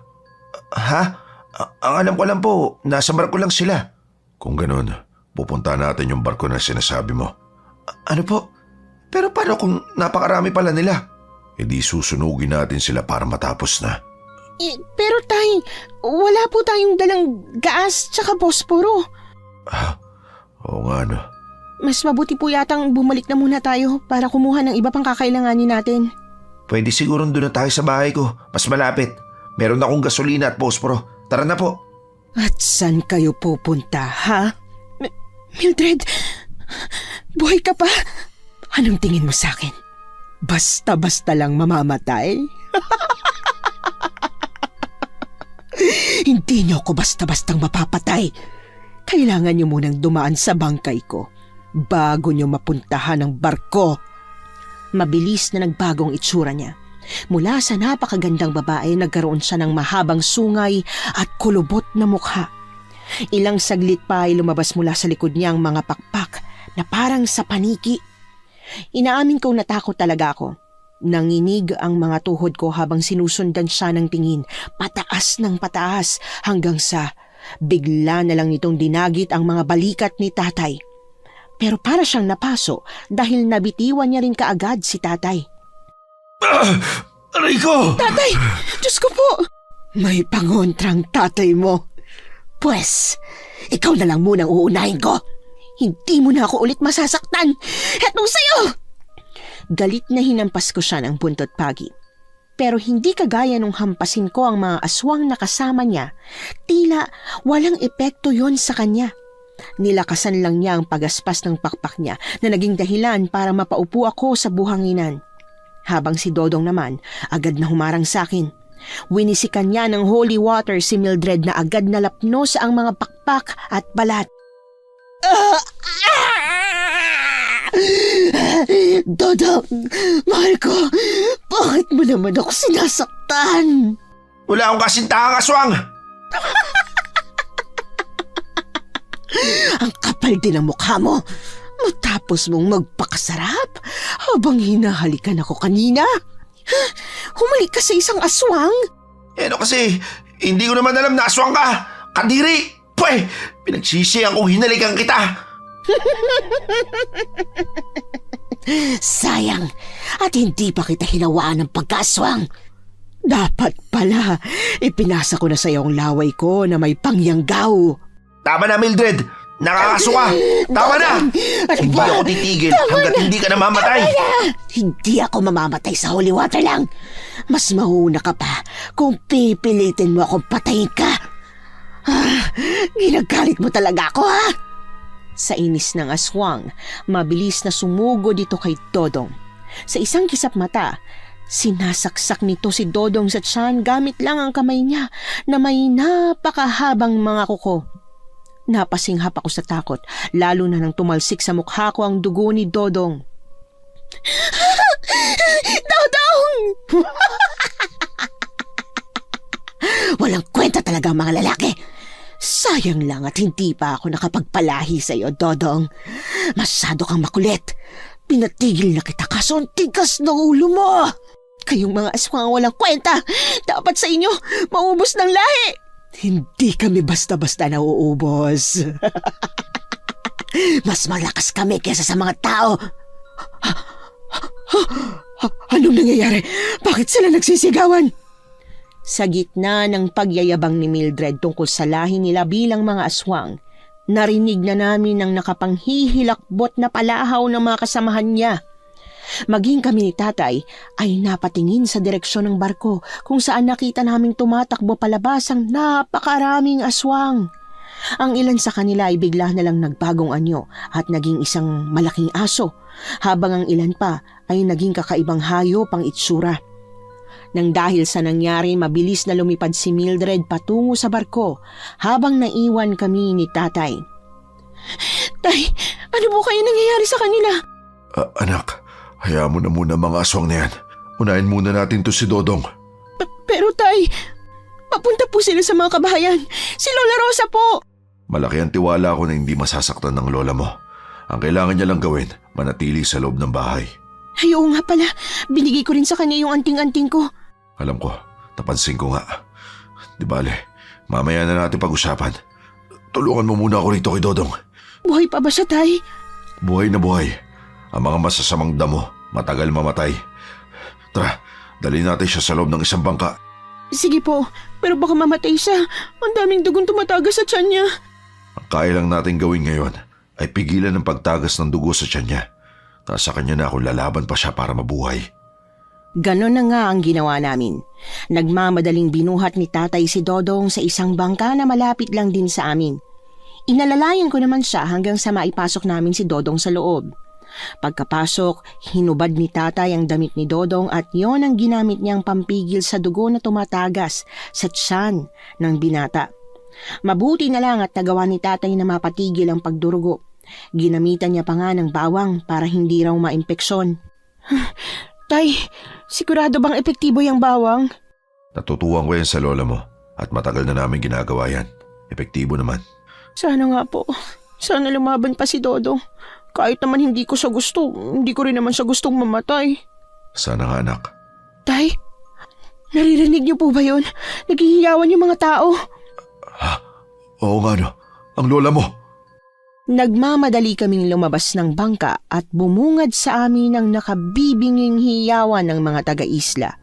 Speaker 5: Ha? Ang alam ko lang po, nasa barko lang sila.
Speaker 2: Kung ganun, pupunta natin yung barko na sinasabi mo.
Speaker 5: Ano po? Pero paano kung napakarami pala nila?
Speaker 2: E di susunugin natin sila para matapos na.
Speaker 3: Pero tay, wala po tayong dalang gaas tsaka posporo.
Speaker 2: Oo nga no.
Speaker 3: Mas mabuti po yatang bumalik na muna tayo para kumuha ng iba pang kakailanganin natin.
Speaker 5: Pwede siguro doon na tayo sa bahay ko. Mas malapit. Meron akong gasolina at posporo. Tara na po.
Speaker 4: At saan kayo pupunta, ha?
Speaker 3: Mildred, buhay ka pa?
Speaker 4: Anong tingin mo sa akin? Basta-basta lang mamamatay? Hindi niyo ako basta-bastang mapapatay. Kailangan niyo munang dumaan sa bangkay ko bago niyo mapuntahan ang barko.
Speaker 3: Mabilis na nagbagong itsura niya. Mula sa napakagandang babae, nagkaroon siya ng mahabang sungay at kulubot na mukha. Ilang saglit pa ay lumabas mula sa likod niya ang mga pakpak na parang sa paniki. Inaamin kong natakot talaga ako. Nanginig ang mga tuhod ko habang sinusundan siya ng tingin, pataas ng pataas hanggang sa bigla na lang nitong dinagit ang mga balikat ni tatay. Pero para siyang napaso dahil nabitiwan niya rin kaagad si tatay.
Speaker 5: Aray ko!
Speaker 3: Tatay! Diyos ko po!
Speaker 4: May pangontrang tatay mo. Pwes, ikaw na lang munang uunahin ko.
Speaker 3: Hindi mo na ako ulit masasaktan! Etong sa'yo! Galit na hinampas ko siya ng buntot pagi. Pero hindi kagaya nung hampasin ko ang mga aswang na kasama niya. Tila walang epekto yon sa kanya. Nilakasan lang niya ang pagaspas ng pakpak niya na naging dahilan para mapaupo ako sa buhanginan. Habang si Dodong naman, agad na humarang sa akin. Winisikan niya ng holy water si Mildred na agad nalapnos ang mga pakpak at balat.
Speaker 4: Dodong, mahal ko, bakit mo naman ako sinasaktan?
Speaker 5: Wala akong kasintakang aswang!
Speaker 4: Ang kapal din ang mukha mo. Matapos mong magpakasarap habang hinahalikan ako kanina.
Speaker 3: Humalik ka sa isang aswang?
Speaker 5: Ano kasi, hindi ko naman alam na aswang ka! Kadiri! Pwe! Pinagsisiyan kong hinalikan kita!
Speaker 4: Sayang, at hindi pa kita hinawaan ng pagkaswang. Dapat pala, ipinasa ko na sa iyo ang laway ko na may pangyanggaw.
Speaker 5: Tama na, Mildred! Nakakaso ka! Tama na! Hindi ako titigil hanggat hindi ka namamatay!
Speaker 4: Hindi ako mamamatay sa holy water lang. Mas mauna ka pa kung pipilitin mo akong patayin ka. Ginagalit mo talaga ako, ha?
Speaker 3: Sa inis ng aswang, mabilis na sumugod dito kay Dodong. Sa isang kisap mata, sinasaksak nito si Dodong sa tiyan gamit lang ang kamay niya na may napakahabang mga kuko. Napasinghap ako sa takot, lalo na nang tumalsik sa mukha ko ang dugo ni Dodong.
Speaker 4: Dodong! Walang kwenta talaga ang mga lalaki. Sayang lang at hindi pa ako nakapagpalahi sa iyo, Dodong. Masyado kang makulit. Pinatigil na kita kaso ang tigas ng ulo mo.
Speaker 3: Kayong mga aswang walang kwenta. Dapat sa inyo, maubos ng lahi.
Speaker 4: Hindi kami basta-basta nauubos. Mas malakas kami kaysa sa mga tao. Anong nangyayari? Bakit sila nagsisigawan?
Speaker 3: Sa gitna ng pagyayabang ni Mildred tungkol sa lahi nila bilang mga aswang, narinig na namin ang nakapanghihilakbot na palahaw ng mga kasamahan niya. Maging kami ni tatay ay napatingin sa direksyon ng barko kung saan nakita naming tumatakbo palabas ang napakaraming aswang. Ang ilan sa kanila ay bigla na lang nagbagong anyo at naging isang malaking aso, habang ang ilan pa ay naging kakaibang hayop ang itsura. Nang dahil sa nangyari, mabilis na lumipad si Mildred patungo sa barko habang naiwan kami ni tatay. Tay, ano po kayo nangyayari sa kanila?
Speaker 2: Anak, hayaan mo na muna mga aswang na yan. Unahin muna natin to si Dodong.
Speaker 3: Pero tay, papunta po sila sa mga kabahayan. Si Lola Rosa po.
Speaker 2: Malaki ang tiwala ko na hindi masasaktan ng lola mo. Ang kailangan niya lang gawin, manatili sa loob ng bahay.
Speaker 3: Ay, oo nga pala. Binigay ko rin sa kanya yung anting-anting ko.
Speaker 2: Alam ko, napansin ko nga. Di bale, mamaya na natin pag-usapan. Tulungan mo muna ako rito kay Dodong.
Speaker 3: Buhay pa ba siya, tay?
Speaker 2: Buhay na buhay. Ang mga masasamang damo, matagal mamatay. Tara, dali natin siya sa loob ng isang bangka.
Speaker 3: Sige po, pero baka mamatay siya. Ang daming dugong tumatagas sa tiyan niya.
Speaker 2: Ang kaya lang natin gawin ngayon ay pigilan ng pagtagas ng dugo sa tiyan niya. Nasa kanya na kung lalaban pa siya para mabuhay.
Speaker 3: Ganon na nga ang ginawa namin. Nagmamadaling binuhat ni tatay si Dodong sa isang bangka na malapit lang din sa amin. Inalalayan ko naman siya hanggang sa maipasok namin si Dodong sa loob. Pagkapasok, hinubad ni tatay ang damit ni Dodong at yon ang ginamit niyang pampigil sa dugo na tumatagas sa tiyan ng binata. Mabuti na lang at nagawa ni tatay na mapatigil ang pagdurugo. Ginamitan niya pa nga ng bawang para hindi raw maimpeksyon. Tay, sigurado bang epektibo yung bawang?
Speaker 2: Natutuwang ko yan sa lola mo at matagal na namin ginagawa yan. Epektibo naman.
Speaker 3: Sana nga po. Sana lumaban pa si Dodong. Kahit naman hindi ko siya gusto, hindi ko rin naman siya gustong mamatay.
Speaker 2: Sana nga anak.
Speaker 3: Tay, naririnig niyo po ba yun? Naghihiyawan yung mga tao.
Speaker 2: Ha? Oo nga no. Ang lola mo.
Speaker 3: Nagmamadali kaming lumabas ng bangka at bumungad sa amin ang nakabibinging hiyawan ng mga taga-isla.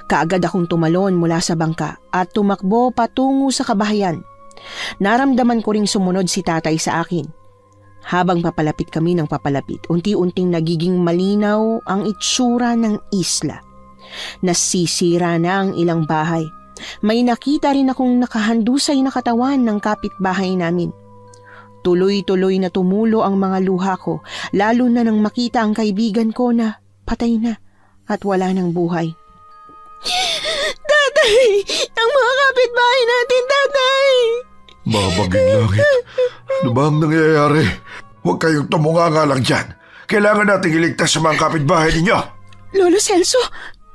Speaker 3: Kaagad akong tumalon mula sa bangka at tumakbo patungo sa kabahayan. Naramdaman ko ring sumunod si tatay sa akin. Habang papalapit kami ng papalapit, unti-unting nagiging malinaw ang itsura ng isla. Nasisira na ang ilang bahay. May nakita rin akong nakahandusay na katawan ng kapitbahay namin. Tuloy-tuloy na tumulo ang mga luha ko, lalo na nang makita ang kaibigan ko na patay na at wala ng buhay. Tatay! Ang mga kapitbahay natin, tatay!
Speaker 2: Babaging langit. Ano ba ang nangyayari?
Speaker 5: Huwag kayong tumunganga lang dyan. Kailangan nating iligtas sa mga kapitbahay ninyo.
Speaker 3: Lolo Celso,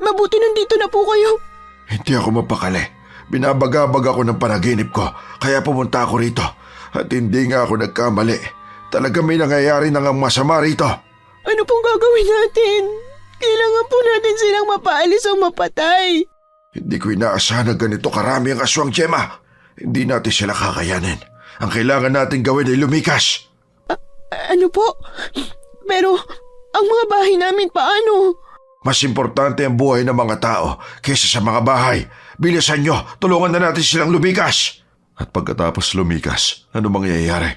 Speaker 3: mabuti nandito na po kayo.
Speaker 5: Hindi ako mapakali. Binabagabag ako ng panaginip ko, kaya pumunta ako rito. At hindi nga ako nagkamali. Talaga may nangyayari na ngang masama rito.
Speaker 3: Ano pong gagawin natin? Kailangan po natin silang mapaalis o mapatay.
Speaker 5: Hindi ko inaasahan na ganito karami ang aswang, Gemma. Hindi natin sila kakayanin. Ang kailangan natin gawin ay lumikas.
Speaker 3: Ano po? Pero ang mga bahay namin paano?
Speaker 5: Mas importante ang buhay ng mga tao kaysa sa mga bahay. Bilisan nyo, tulungan na natin silang lumikas.
Speaker 2: At pagkatapos lumikas, ano mangyayari?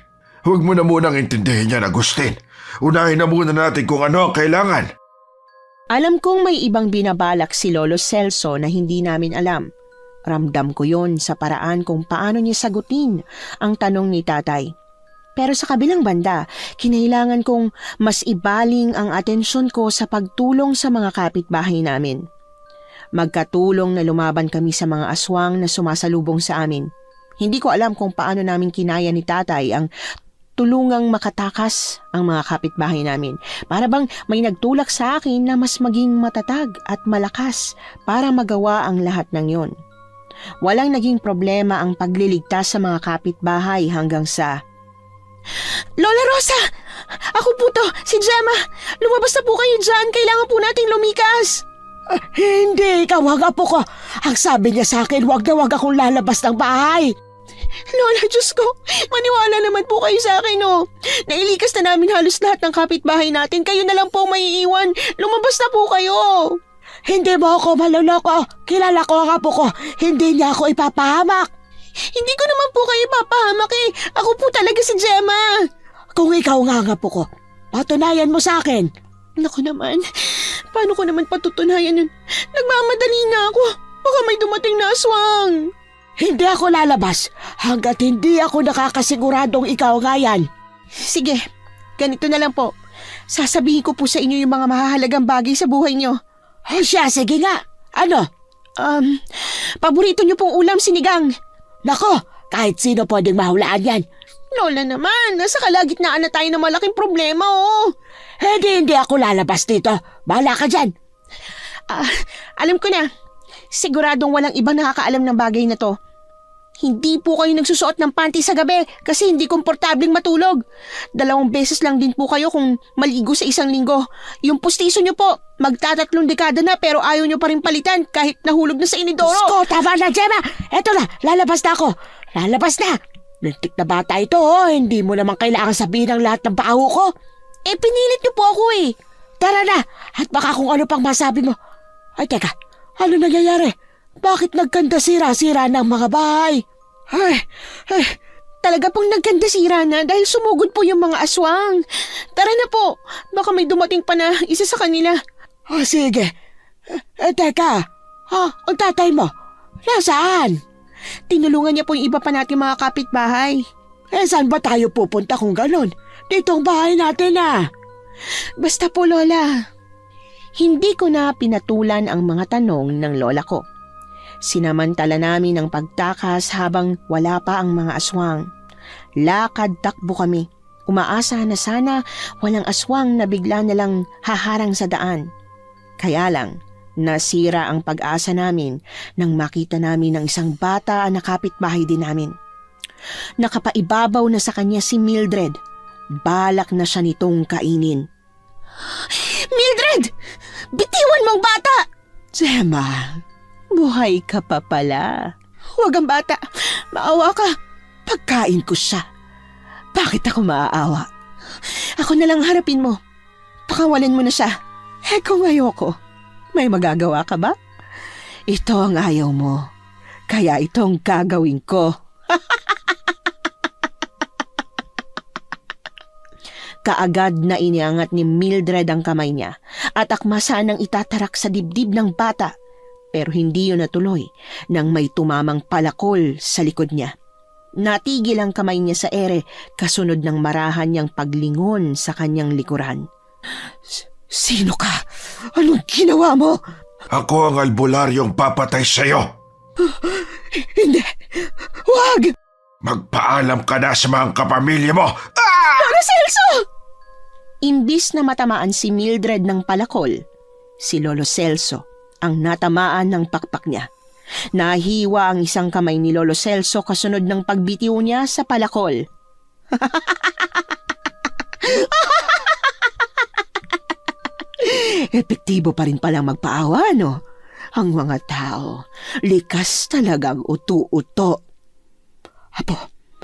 Speaker 5: Huwag mo na munang intindihin yan, Agustin. Unahin na muna natin kung ano ang kailangan.
Speaker 3: Alam kong may ibang binabalak si Lolo Celso na hindi namin alam. Ramdam ko yon sa paraan kung paano niya sagutin ang tanong ni tatay. Pero sa kabilang banda, kinailangan kong mas ibaling ang atensyon ko sa pagtulong sa mga kapitbahay namin. Magkatulong na lumaban kami sa mga aswang na sumasalubong sa amin. Hindi ko alam kung paano namin kinaya ni tatay ang tulungang makatakas ang mga kapitbahay namin. Para bang may nagtulak sa akin na mas maging matatag at malakas para magawa ang lahat ng yon. Walang naging problema ang pagliligtas sa mga kapitbahay hanggang sa... Lola Rosa! Ako po to, si Gemma! Lumabas na po kayo dyan, kailangan po nating lumikas!
Speaker 4: Hindi, ikaw ang apo ko. Ang sabi niya sa akin, wag na wag akong lalabas ng bahay.
Speaker 3: Lola, Diyos ko, maniwala naman po kayo sa akin, oh. Nailikas na namin halos lahat ng kapitbahay natin, kayo na lang po ang maiiwan. Lumabas na po kayo!
Speaker 4: Hindi mo ako maluloko. Kilala ko ang apo ko. Hindi niya ako ipapahamak.
Speaker 3: Hindi ko naman po kayo papahamak eh. Ako po talaga si Gemma.
Speaker 4: Kung ikaw nga ang apo ko, patunayan mo sa akin.
Speaker 3: Naku naman, paano ko naman patutunayan yun? Nagmamadali na ako. Baka may dumating na aswang.
Speaker 4: Hindi ako lalabas hanggat hindi ako nakakasiguradong ikaw nga yan.
Speaker 3: Sige, ganito na lang po. Sasabihin ko po sa inyo yung mga mahahalagang bagay sa buhay nyo.
Speaker 4: O siya, sige nga. Ano?
Speaker 3: Paborito nyo pong ulam sinigang.
Speaker 4: Nako, kahit sino pwedeng mahulaan yan.
Speaker 3: Lola naman, nasa kalagitnaan na tayo ng malaking problema, oh.
Speaker 4: Hindi ako lalabas dito. Bahala ka dyan.
Speaker 3: Alam ko na. Siguradong walang ibang nakakaalam ng bagay na to. Hindi po kayo nagsusuot ng panty sa gabi kasi hindi komportableng matulog. 2 beses lang din po kayo kung maligo sa 1 linggo. Yung pustiso nyo po, magta-3 dekada na pero ayaw nyo pa rin palitan kahit nahulog na sa inidoro.
Speaker 4: Sko, tama na, Gemma. Eto na, lalabas na ako. Lalabas na. Lintik na bata ito, oh. Hindi mo naman kailangan sabihin ang lahat ng baho ko.
Speaker 3: Pinilit nyo po ako eh.
Speaker 4: Tara na, at baka kung ano pang masabi mo. Ay, teka, ano nangyayari? Bakit nagkanda sira-sira ng mga bahay? Ay,
Speaker 3: Talaga pong nagkandasira na dahil sumugod po yung mga aswang. Tara na po, baka may dumating pa na isa sa kanila.
Speaker 4: O sige. Teka, ang tatay mo, nasaan?
Speaker 3: Tinulungan niya po yung iba pa natin mga kapitbahay.
Speaker 4: Saan ba tayo pupunta kung ganon? Dito ang bahay natin
Speaker 3: Basta po, Lola. Hindi ko na pinatulan ang mga tanong ng lola ko. Sinamantala namin ang pagtakas habang wala pa ang mga aswang. Lakad-takbo kami. Umaasa na sana walang aswang na bigla nalang haharang sa daan. Kaya lang, nasira ang pag-asa namin nang makita namin ng isang bata na kapitbahay din namin. Nakapaibabaw na sa kanya si Mildred. Balak na siya nitong kainin. Mildred! Bitiwan mong bata!
Speaker 4: Gemma,
Speaker 3: Buhay ka pa pala. Huwag ang bata. Maawa ka.
Speaker 4: pagkain ko siya. Bakit ako maaawa?
Speaker 3: Ako na lang harapin mo. Pakawalan mo na siya.
Speaker 4: Kung ayoko, may magagawa ka ba? Ito ang ayaw mo. Kaya itong gagawin ko.
Speaker 3: Kaagad na iniangat ni Mildred ang kamay niya at akmasan ang itatarak sa dibdib ng bata. Pero hindi yun natuloy nang may tumamang palakol sa likod niya. Natigil ang kamay niya sa ere kasunod ng marahan niyang paglingon sa kanyang likuran.
Speaker 4: Sino ka? Anong ginawa mo?
Speaker 2: Ako ang albularyong papatay sa'yo.
Speaker 4: Hindi. Huwag!
Speaker 2: Magpaalam ka na sa mga kapamilya mo.
Speaker 3: Lolo Celso! Imbis na matamaan si Mildred ng palakol, si Lolo Celso ang natamaan ng pakpak niya. Nahiwa ang isang kamay ni Lolo Celso kasunod ng pagbitiw niya sa palakol.
Speaker 4: Epektibo pa rin palang magpaawa, no? Ang mga tao, likas talagang utu-uto. Apo,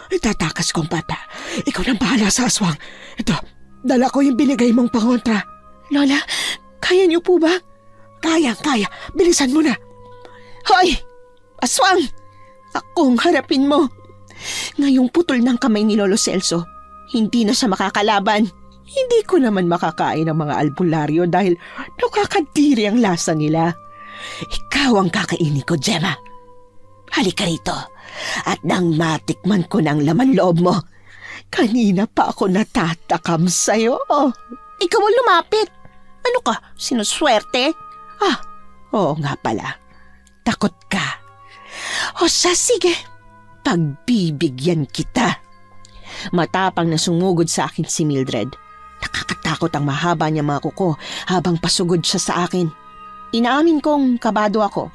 Speaker 4: itatakas kong bata. Ikaw nang bahala sa aswang. Ito, dala ko yung binigay mong pangontra.
Speaker 3: Lola, kaya niyo po ba?
Speaker 4: Kaya. Bilisan mo na.
Speaker 3: Hoy! Aswang! Akong harapin mo. Ngayong putol ng kamay ni Lolo Celso, hindi na siya makakalaban.
Speaker 4: Hindi ko naman makakain ang mga albularyo dahil nakakadiri ang lasa nila. Ikaw ang kakainin ko, Gemma. Halika rito. At nang matikman ko ng laman loob mo, kanina pa ako natatakam sa'yo.
Speaker 3: Ikaw ang lumapit. Ano ka? Sinuswerte?
Speaker 4: Oo nga pala. Takot ka. O siya, sige. Pagbibigyan kita.
Speaker 3: Matapang na sumugod sa akin si Mildred. Nakakatakot ang mahaba niya mga kuko habang pasugod siya sa akin. Inaamin kong kabado ako.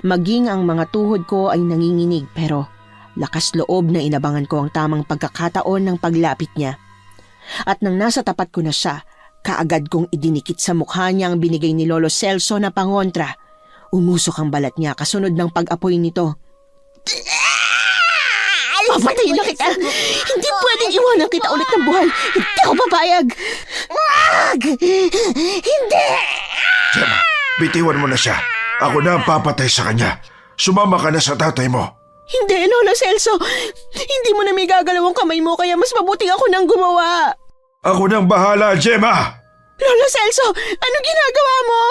Speaker 3: Maging ang mga tuhod ko ay nanginginig pero lakas loob na inabangan ko ang tamang pagkakataon ng paglapit niya. At nang nasa tapat ko na siya, kaagad kong idinikit sa mukha niya ang binigay ni Lolo Celso na pangontra. Umusok ang balat niya kasunod ng pag-apoy nito. Papatayin na kita! Hindi pwedeng iwanan kita ulit ng buhay! Hindi ako papayag!
Speaker 4: Wag! Hindi!
Speaker 2: Gemma, bitiwan mo na siya. Ako na ang papatay sa kanya. Sumama ka na sa tatay mo.
Speaker 3: Hindi, Lolo Celso! Hindi mo na may gagalaw ang kamay mo kaya mas mabuting ako nang gumawa!
Speaker 2: Ako nang bahala, Gemma!
Speaker 3: Lolo Celso! Anong ginagawa mo?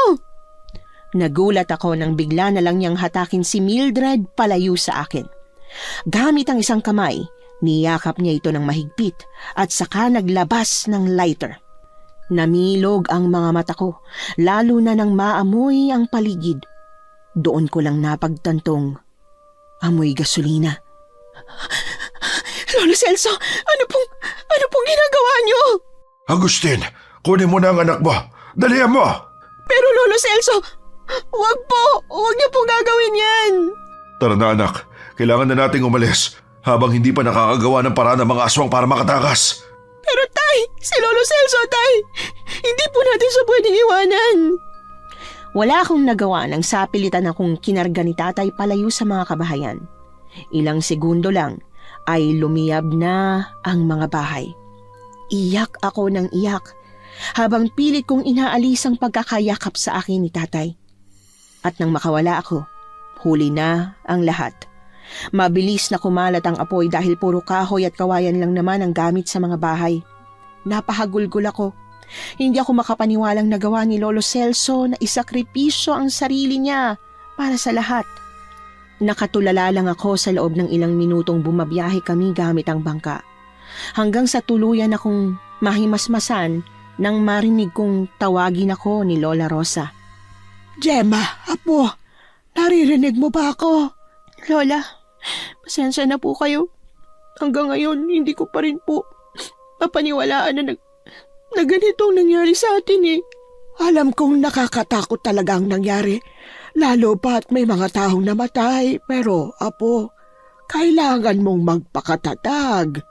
Speaker 3: Nagulat ako nang bigla na lang niyang hatakin si Mildred palayo sa akin. Gamit ang isang kamay, niyakap niya ito ng mahigpit at saka naglabas ng lighter. Namilog ang mga mata ko, lalo na nang maamoy ang paligid. Doon ko lang napagtantong amoy gasolina. Lolo Celso, ano pong ginagawa niyo?
Speaker 2: Agustin, kunin mo na ang anak mo. Dalihan mo!
Speaker 3: Pero Lolo Celso, wag niyo po gagawin yan.
Speaker 2: Tara na anak, kailangan na nating umalis habang hindi pa nakakagawa ng paraan ng mga aswang para makatakas.
Speaker 3: Pero tay, si Lolo Celso, tay, hindi po natin siya pwedeng iwanan. Wala akong nagawa nang sapilitan akong kinarga ni tatay palayo sa mga kabahayan. Ilang segundo lang ay lumiyab na ang mga bahay. Iyak ako ng iyak habang pilit kong inaalis ang pagkakayakap sa akin ni tatay. At nang makawala ako, huli na ang lahat. Mabilis na kumalat ang apoy dahil puro kahoy at kawayan lang naman ang gamit sa mga bahay. Napahagulgol ako. Hindi ako makapaniwalang nagawa ni Lolo Celso na isakripisyo ang sarili niya para sa lahat. Nakatulala lang ako sa loob ng ilang minutong bumabiyahe kami gamit ang bangka. Hanggang sa tuluyan akong mahimasmasan nang marinig kong tawagin ako ni Lola Rosa.
Speaker 4: Gemma, apo, naririnig mo ba ako?
Speaker 3: Lola, pasensya na po kayo. Hanggang ngayon, hindi ko pa rin po mapaniwalaan na ganitong nangyari sa atin eh.
Speaker 4: Alam kong nakakatakot talaga ang nangyari. Lalo pa't may mga taong namatay. Pero, apo, kailangan mong magpakatatag.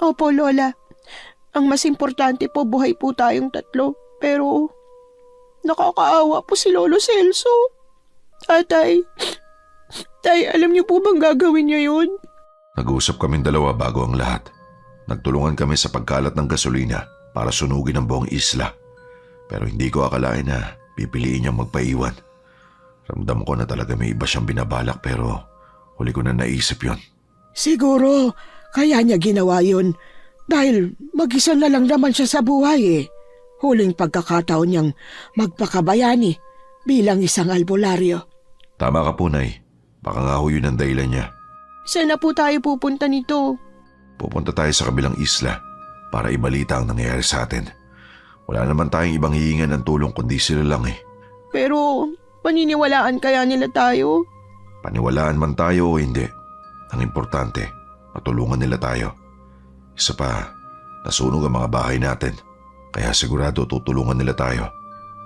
Speaker 3: Opo, Lola. Ang mas importante po, buhay po tayong tatlo. Pero, nakakaawa po si Lolo Celso. Tay, alam niyo po bang gagawin niya yun?
Speaker 2: Nag-uusap kaming dalawa bago ang lahat. Nagtulungan kami sa pagkalat ng gasolina para sunugin ang buong isla. Pero hindi ko akalain na pipiliin niyang magpaiwan. Ramdam ko na talaga may iba siyang binabalak pero huli ko na naisip yon.
Speaker 4: Siguro, kaya niya ginawa yun. Dahil mag-isa na lang naman siya sa buhay eh. Huling pagkakataon niyang magpakabayani bilang isang albularyo.
Speaker 2: Tama ka po, Nay. Baka nga ho yun ang dahilan niya.
Speaker 3: Saan na po tayo pupunta nito?
Speaker 2: Pupunta tayo sa kabilang isla para ibalita ang nangyayari sa atin. Wala naman tayong ibang hihingan ng tulong kundi sila lang eh.
Speaker 3: Pero, paniniwalaan kaya nila tayo?
Speaker 2: Paniwalaan man tayo o hindi, ang importante, matulungan nila tayo. Isa pa, nasunog ang mga bahay natin, kaya sigurado tutulungan nila tayo.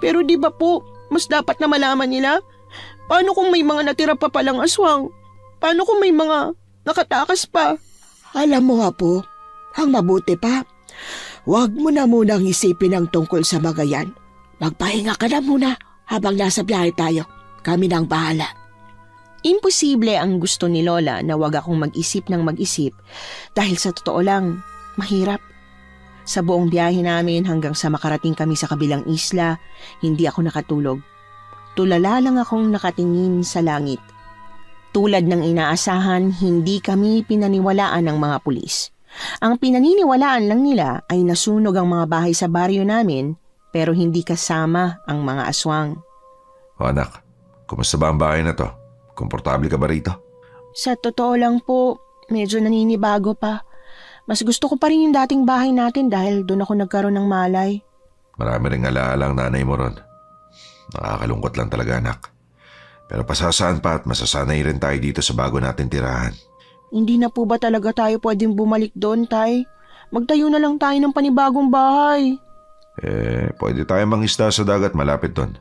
Speaker 3: Pero di ba po, mas dapat na malaman nila? Paano kung may mga natira pa palang aswang? Paano kung may mga nakatakas pa?
Speaker 4: Alam mo apo, ang mabuti pa, huwag mo na munang isipin ang tungkol sa mga yan. Magpahinga ka na muna habang nasa biyahe tayo. Kami nang bahala.
Speaker 3: Imposible ang gusto ni Lola na wag akong mag-isip ng mag-isip dahil sa totoo lang, mahirap. Sa buong biyahe namin hanggang sa makarating kami sa kabilang isla, hindi ako nakatulog. Tulala lang akong nakatingin sa langit. Tulad ng inaasahan, hindi kami pinaniwalaan ng mga pulis. Ang pinaniniwalaan lang nila ay nasunog ang mga bahay sa baryo namin pero hindi kasama ang mga aswang.
Speaker 2: O anak, kumusta ba ang bahay na to? Komportable ka ba rito?
Speaker 3: Sa totoo lang po, medyo naninibago pa. Mas gusto ko pa rin yung dating bahay natin dahil doon ako nagkaroon ng malay.
Speaker 2: Marami ring alaala ang nanay mo ron. Nakakalungkot lang talaga, anak. Pero pasasaan pa at masasanay rin tayo dito sa bago natin tirahan.
Speaker 3: Hindi na po ba talaga tayo pwedeng bumalik doon, Tay? Magtayo na lang tayo ng panibagong bahay.
Speaker 2: Pwede tayo mangisda sa dagat malapit doon.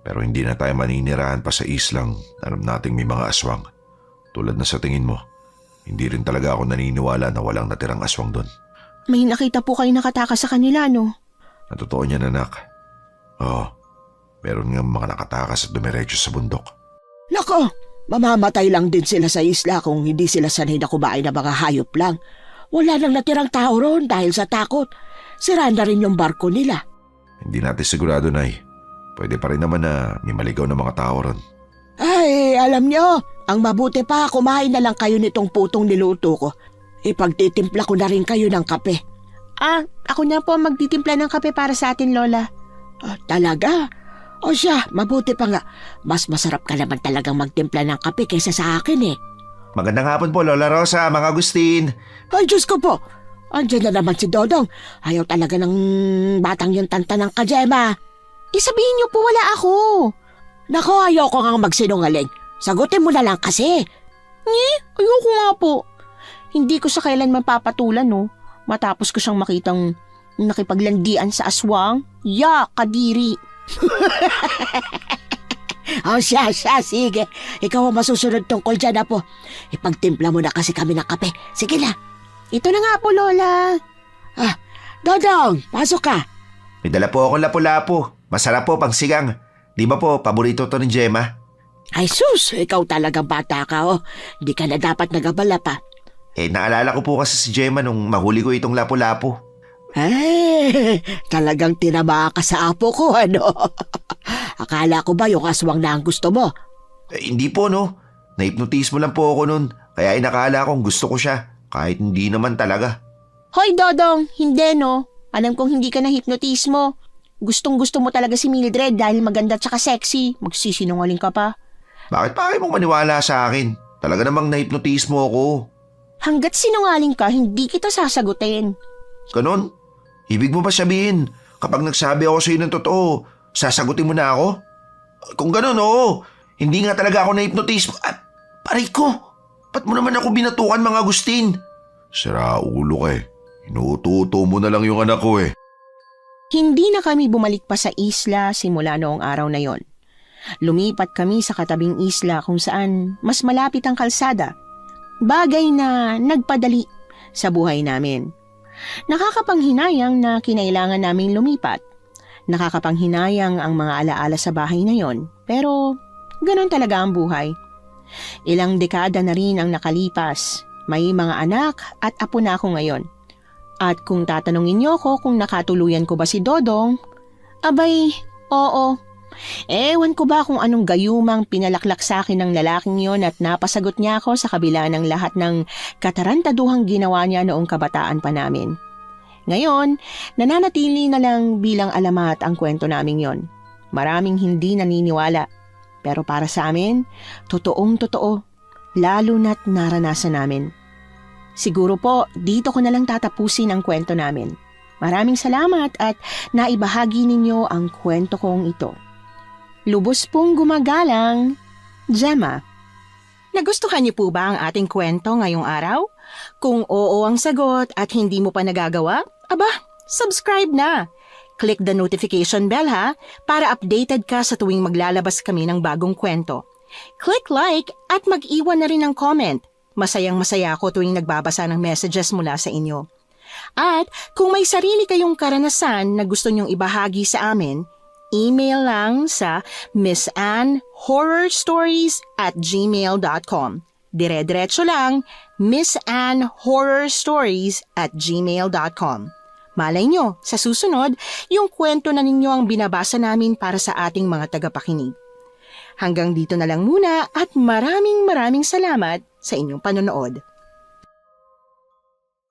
Speaker 2: Pero hindi na tayo maninirahan pa sa islang alam nating may mga aswang. Tulad na sa tingin mo, hindi rin talaga ako naniniwala na walang natirang aswang doon.
Speaker 3: May nakita po kayo nakatakas sa kanila, no?
Speaker 2: Natotoo niyan, anak. Oo, meron nga mga nakatakas at dumiretso sa bundok.
Speaker 4: Nako, mamamatay lang din sila sa isla kung hindi sila sanay na kumain ng mga hayop lang. Wala nang natirang tao ron dahil sa takot. Sira na rin yung barko nila.
Speaker 2: Hindi natin sigurado, Nay. Pwede pa rin naman na may maligaw na mga tao ron.
Speaker 4: Ay, alam nyo, ang mabuti pa kumain na lang kayo nitong putong niluto ko. Ipagtitimpla ko na rin kayo ng kape.
Speaker 3: Ako na po magtitimpla ng kape para sa atin, Lola.
Speaker 4: Talaga? O siya, mabuti pa nga. Mas masarap ka naman talagang magtimpla ng kape kaysa sa akin eh.
Speaker 5: Magandang hapon po, Lola Rosa, Mang Agustin.
Speaker 4: Ay, Diyos ko po. Andiyan na naman si Dodong. Ayaw talaga ng batang yung tanta ng kajema.
Speaker 3: Isabihin niyo po wala ako.
Speaker 4: Nako, ayoko nga magsinungaling. Sagutin mo na lang kasi.
Speaker 3: Ayoko nga po. Hindi ko siya kailan mapapatulan, no? Matapos ko siyang makitang nakipaglandian sa aswang. Kadiri.
Speaker 4: Siya, sige. Ikaw ang masusunod tungkol dyan, Apo. Ipagtimpla mo na kasi kami ng kape. Sige na.
Speaker 3: Ito na nga po, Lola.
Speaker 4: Dodong, pasok ka.
Speaker 5: May dala po akong lapu-lapu. Masarap po pang sigang. Di ba po, paborito to ni Gemma?
Speaker 4: Ay sus, ikaw talagang bata ka, oh. Hindi ka na dapat nagabala pa.
Speaker 5: Naalala ko po kasi si Gemma nung mahuli ko itong lapu-lapu.
Speaker 4: Talagang tinama ka sa apo ko, ano? Akala ko ba yung aswang na ang gusto mo?
Speaker 5: Hindi po, no. Na-hypnotize mo lang po ako nun, kaya inakala kong gusto ko siya, kahit hindi naman talaga.
Speaker 3: Hoy Dodong, hindi no. Alam kong hindi ka na-hypnotismo. Gustong-gusto mo talaga si Mildred dahil maganda at saka sexy. Magsisinungaling ka pa.
Speaker 5: Bakit pa kayo mong maniwala sa akin? Talaga namang na-hypnotize mo ako.
Speaker 3: Hanggat sinungaling ka, hindi kita sasagutin.
Speaker 5: Ganon? Ibig mo ba sabihin, kapag nagsabi ako sa iyo ng totoo, sasagutin mo na ako? Kung ganon, oo. Hindi nga talaga ako na-hypnotize. Aray ko! Ba't mo naman ako binatukan, mga Agustin?
Speaker 2: Sira ulo ka eh. Inuuto mo na lang yung anak ko eh.
Speaker 3: Hindi na kami bumalik pa sa isla simula noong araw na yon. Lumipat kami sa katabing isla kung saan mas malapit ang kalsada. Bagay na nagpadali sa buhay namin. Nakakapanghinayang na kinailangan naming lumipat. Nakakapanghinayang ang mga alaala sa bahay na yon. Pero ganon talaga ang buhay. Ilang dekada na rin ang nakalipas. May mga anak at apo na ako ngayon. At kung tatanungin niyo ko kung nakatuluyan ko ba si Dodong, abay, oo. Ewan ko ba kung anong gayumang pinalaklak sa akin ng lalaking yon at napasagot niya ako sa kabila ng lahat ng katarantaduhang ginawa niya noong kabataan pa namin. Ngayon, nananatili na lang bilang alamat ang kwento naming yon. Maraming hindi naniniwala. Pero para sa amin, totoong totoo, lalo na't naranasan namin. Siguro po, dito ko na lang tatapusin ang kwento namin. Maraming salamat at naibahagi ninyo ang kwento kong ito. Lubos pong gumagalang, Gemma. Nagustuhan niyo po ba ang ating kwento ngayong araw? Kung oo ang sagot at hindi mo pa nagagawa, aba, subscribe na! Click the notification bell ha, para updated ka sa tuwing maglalabas kami ng bagong kwento. Click like at mag-iwan na rin ng comment. Masayang-masaya ako tuwing nagbabasa ng messages mula sa inyo. At kung may sarili kayong karanasan na gusto nyong ibahagi sa amin, email lang sa missanhorrorstories@gmail.com. Dire-diretso lang, missanhorrorstories@gmail.com. Malay nyo, sa susunod, yung kwento na ninyo ang binabasa namin para sa ating mga tagapakinig. Hanggang dito na lang muna at maraming salamat sa inyong panonood.